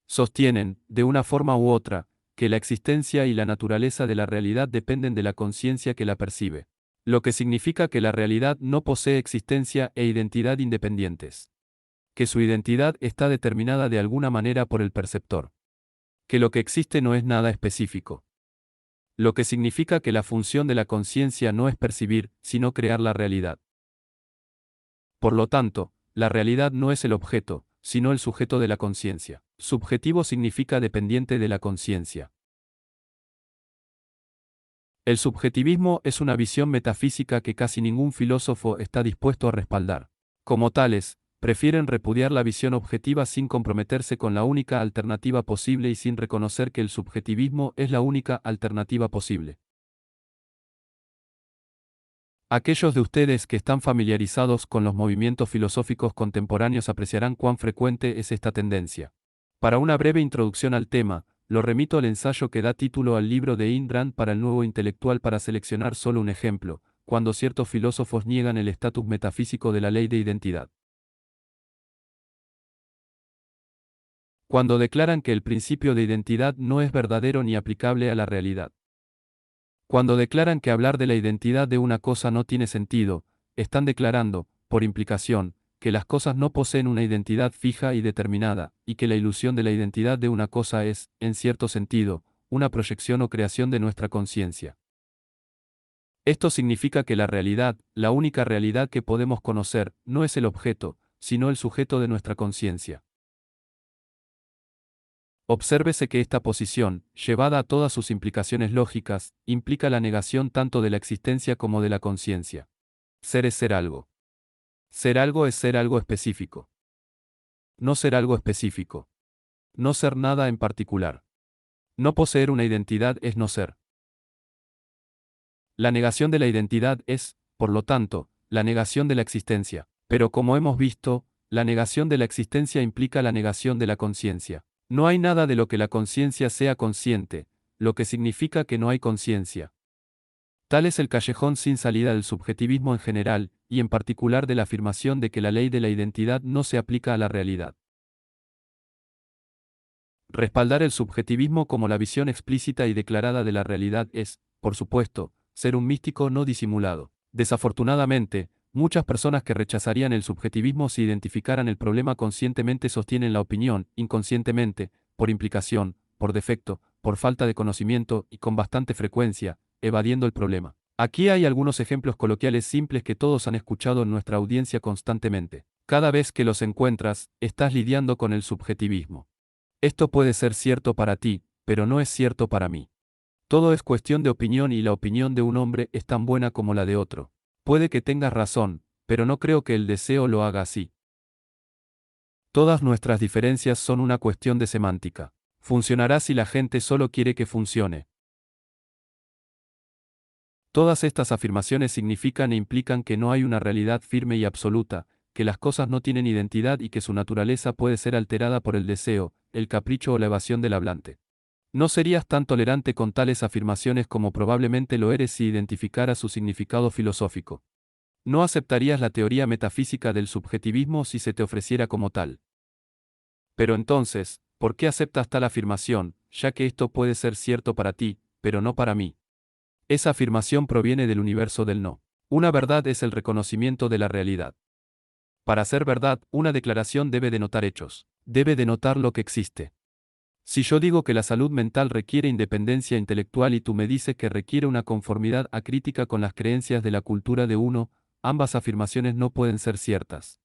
Sostienen, de una forma u otra, que la existencia y la naturaleza de la realidad dependen de la conciencia que la percibe. Lo que significa que la realidad no posee existencia e identidad independientes. Que su identidad está determinada de alguna manera por el perceptor. Que lo que existe no es nada específico. Lo que significa que la función de la conciencia no es percibir, sino crear la realidad. Por lo tanto, la realidad no es el objeto, sino el sujeto de la conciencia. Subjetivo significa dependiente de la conciencia. El subjetivismo es una visión metafísica que casi ningún filósofo está dispuesto a respaldar. Como tales, prefieren repudiar la visión objetiva sin comprometerse con la única alternativa posible y sin reconocer que el subjetivismo es la única alternativa posible. Aquellos de ustedes que están familiarizados con los movimientos filosóficos contemporáneos apreciarán cuán frecuente es esta tendencia. Para una breve introducción al tema, lo remito al ensayo que da título al libro de Ayn Rand para el nuevo intelectual para seleccionar solo un ejemplo, cuando ciertos filósofos niegan el estatus metafísico de la ley de identidad. Cuando declaran que el principio de identidad no es verdadero ni aplicable a la realidad. Cuando declaran que hablar de la identidad de una cosa no tiene sentido, están declarando, por implicación, que las cosas no poseen una identidad fija y determinada, y que la ilusión de la identidad de una cosa es, en cierto sentido, una proyección o creación de nuestra conciencia. Esto significa que la realidad, la única realidad que podemos conocer, no es el objeto, sino el sujeto de nuestra conciencia. Obsérvese que esta posición, llevada a todas sus implicaciones lógicas, implica la negación tanto de la existencia como de la conciencia. Ser es ser algo. Ser algo es ser algo específico. No ser algo específico. No ser nada en particular. No poseer una identidad es no ser. La negación de la identidad es, por lo tanto, la negación de la existencia. Pero como hemos visto, la negación de la existencia implica la negación de la conciencia. No hay nada de lo que la conciencia sea consciente, lo que significa que no hay conciencia. Tal es el callejón sin salida del subjetivismo en general, y en particular de la afirmación de que la ley de la identidad no se aplica a la realidad. Respaldar el subjetivismo como la visión explícita y declarada de la realidad es, por supuesto, ser un místico no disimulado. Desafortunadamente, muchas personas que rechazarían el subjetivismo si identificaran el problema conscientemente sostienen la opinión, inconscientemente, por implicación, por defecto, por falta de conocimiento y con bastante frecuencia, evadiendo el problema. Aquí hay algunos ejemplos coloquiales simples que todos han escuchado en nuestra audiencia constantemente. Cada vez que los encuentras, estás lidiando con el subjetivismo. Esto puede ser cierto para ti, pero no es cierto para mí. Todo es cuestión de opinión y la opinión de un hombre es tan buena como la de otro. Puede que tengas razón, pero no creo que el deseo lo haga así. Todas nuestras diferencias son una cuestión de semántica. Funcionará si la gente solo quiere que funcione. Todas estas afirmaciones significan e implican que no hay una realidad firme y absoluta, que las cosas no tienen identidad y que su naturaleza puede ser alterada por el deseo, el capricho o la evasión del hablante. No serías tan tolerante con tales afirmaciones como probablemente lo eres si identificaras su significado filosófico. No aceptarías la teoría metafísica del subjetivismo si se te ofreciera como tal. Pero entonces, ¿por qué aceptas tal afirmación, ya que esto puede ser cierto para ti, pero no para mí? Esa afirmación proviene del universo del no. Una verdad es el reconocimiento de la realidad. Para ser verdad, una declaración debe denotar hechos. Debe denotar lo que existe. Si yo digo que la salud mental requiere independencia intelectual y tú me dices que requiere una conformidad acrítica con las creencias de la cultura de uno, ambas afirmaciones no pueden ser ciertas.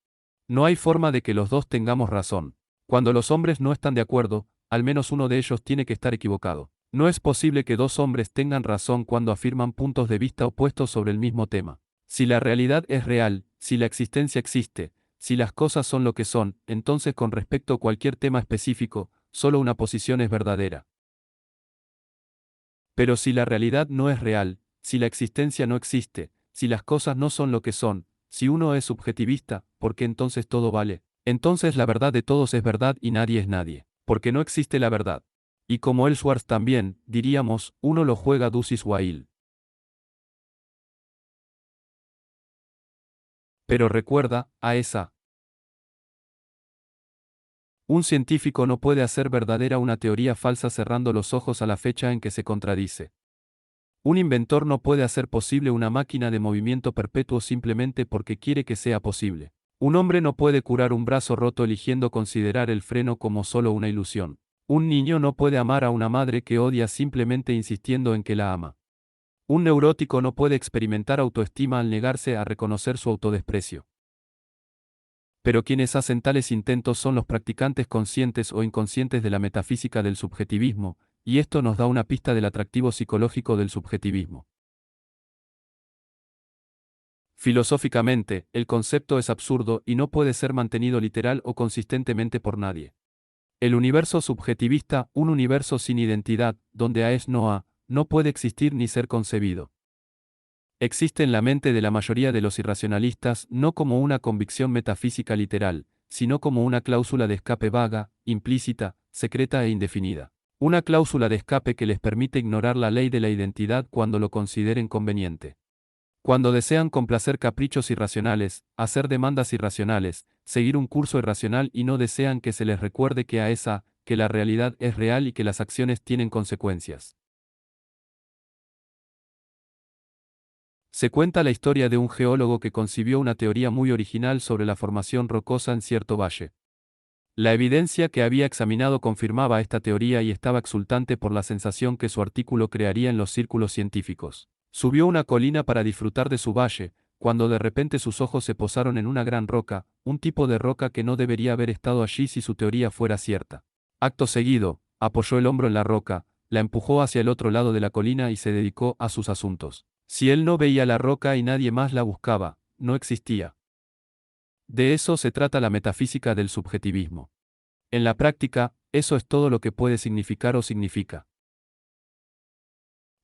No hay forma de que los dos tengamos razón. Cuando los hombres no están de acuerdo, al menos uno de ellos tiene que estar equivocado. No es posible que dos hombres tengan razón cuando afirman puntos de vista opuestos sobre el mismo tema. Si la realidad es real, si la existencia existe, si las cosas son lo que son, entonces con respecto a cualquier tema específico, solo una posición es verdadera. Pero si la realidad no es real, si la existencia no existe, si las cosas no son lo que son, si uno es subjetivista, ¿por qué entonces todo vale? Entonces la verdad de todos es verdad y nadie es nadie, porque no existe la verdad. Y como el Schwartz también, diríamos, uno lo juega Ducis Wail. Pero recuerda, a esa. Un científico no puede hacer verdadera una teoría falsa cerrando los ojos a la fecha en que se contradice. Un inventor no puede hacer posible una máquina de movimiento perpetuo simplemente porque quiere que sea posible. Un hombre no puede curar un brazo roto eligiendo considerar el freno como solo una ilusión. Un niño no puede amar a una madre que odia simplemente insistiendo en que la ama. Un neurótico no puede experimentar autoestima al negarse a reconocer su autodesprecio. Pero quienes hacen tales intentos son los practicantes conscientes o inconscientes de la metafísica del subjetivismo, y esto nos da una pista del atractivo psicológico del subjetivismo. Filosóficamente, el concepto es absurdo y no puede ser mantenido literal o consistentemente por nadie. El universo subjetivista, un universo sin identidad, donde A es no A, no puede existir ni ser concebido. Existe en la mente de la mayoría de los irracionalistas no como una convicción metafísica literal, sino como una cláusula de escape vaga, implícita, secreta e indefinida. Una cláusula de escape que les permite ignorar la ley de la identidad cuando lo consideren conveniente. Cuando desean complacer caprichos irracionales, hacer demandas irracionales, seguir un curso irracional y no desean que se les recuerde que la realidad es real y que las acciones tienen consecuencias. Se cuenta la historia de un geólogo que concibió una teoría muy original sobre la formación rocosa en cierto valle. La evidencia que había examinado confirmaba esta teoría y estaba exultante por la sensación que su artículo crearía en los círculos científicos. Subió una colina para disfrutar de su valle, cuando de repente sus ojos se posaron en una gran roca, un tipo de roca que no debería haber estado allí si su teoría fuera cierta. Acto seguido, apoyó el hombro en la roca, la empujó hacia el otro lado de la colina y se dedicó a sus asuntos. Si él no veía la roca y nadie más la buscaba, no existía. De eso se trata la metafísica del subjetivismo. En la práctica, eso es todo lo que puede significar o significa.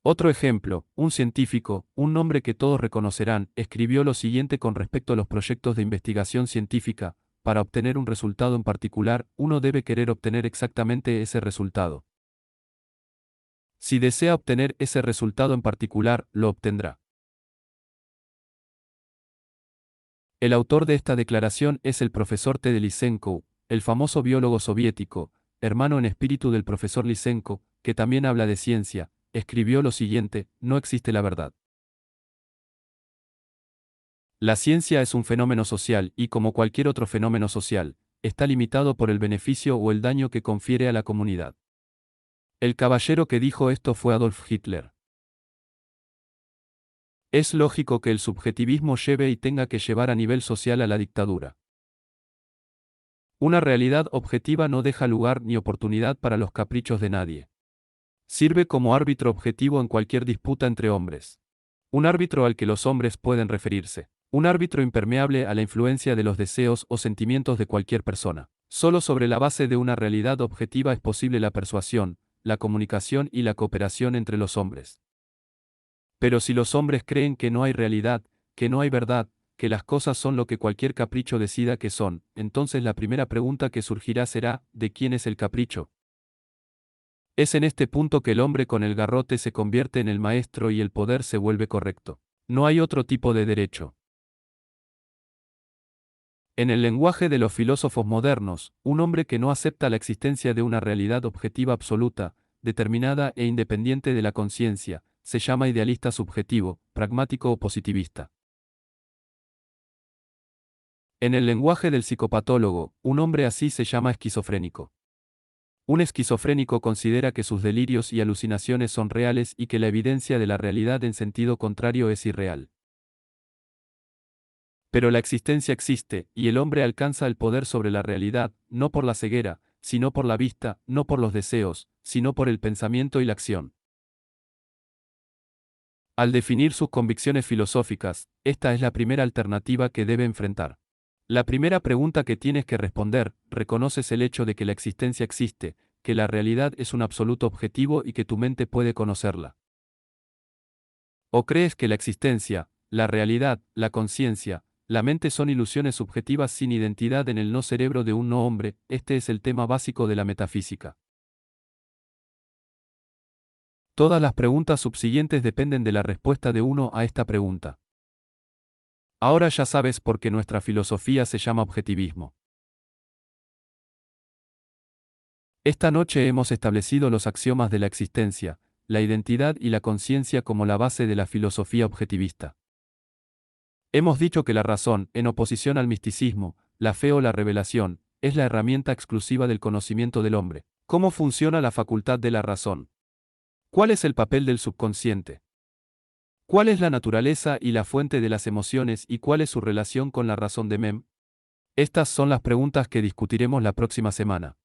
Otro ejemplo, un científico, un nombre que todos reconocerán, escribió lo siguiente con respecto a los proyectos de investigación científica: para obtener un resultado en particular, uno debe querer obtener exactamente ese resultado. Si desea obtener ese resultado en particular, lo obtendrá. El autor de esta declaración es el profesor Ted Lysenko, el famoso biólogo soviético, hermano en espíritu del profesor Lysenko, que también habla de ciencia. Escribió lo siguiente: no existe la verdad. La ciencia es un fenómeno social y, como cualquier otro fenómeno social, está limitado por el beneficio o el daño que confiere a la comunidad. El caballero que dijo esto fue Adolf Hitler. Es lógico que el subjetivismo lleve y tenga que llevar a nivel social a la dictadura. Una realidad objetiva no deja lugar ni oportunidad para los caprichos de nadie. Sirve como árbitro objetivo en cualquier disputa entre hombres. Un árbitro al que los hombres pueden referirse. Un árbitro impermeable a la influencia de los deseos o sentimientos de cualquier persona. Solo sobre la base de una realidad objetiva es posible la persuasión, la comunicación y la cooperación entre los hombres. Pero si los hombres creen que no hay realidad, que no hay verdad, que las cosas son lo que cualquier capricho decida que son, entonces la primera pregunta que surgirá será: ¿de quién es el capricho? Es en este punto que el hombre con el garrote se convierte en el maestro y el poder se vuelve correcto. No hay otro tipo de derecho. En el lenguaje de los filósofos modernos, un hombre que no acepta la existencia de una realidad objetiva absoluta, determinada e independiente de la conciencia, se llama idealista subjetivo, pragmático o positivista. En el lenguaje del psicopatólogo, un hombre así se llama esquizofrénico. Un esquizofrénico considera que sus delirios y alucinaciones son reales y que la evidencia de la realidad en sentido contrario es irreal. Pero la existencia existe, y el hombre alcanza el poder sobre la realidad, no por la ceguera, sino por la vista, no por los deseos, sino por el pensamiento y la acción. Al definir sus convicciones filosóficas, esta es la primera alternativa que debe enfrentar. La primera pregunta que tienes que responder: ¿reconoces el hecho de que la existencia existe, que la realidad es un absoluto objetivo y que tu mente puede conocerla? ¿O crees que la existencia, la realidad, la conciencia, la mente son ilusiones subjetivas sin identidad en el no cerebro de un no hombre? Este es el tema básico de la metafísica. Todas las preguntas subsiguientes dependen de la respuesta de uno a esta pregunta. Ahora ya sabes por qué nuestra filosofía se llama objetivismo. Esta noche hemos establecido los axiomas de la existencia, la identidad y la conciencia como la base de la filosofía objetivista. Hemos dicho que la razón, en oposición al misticismo, la fe o la revelación, es la herramienta exclusiva del conocimiento del hombre. ¿Cómo funciona la facultad de la razón? ¿Cuál es el papel del subconsciente? ¿Cuál es la naturaleza y la fuente de las emociones y cuál es su relación con la razón de Mem? Estas son las preguntas que discutiremos la próxima semana.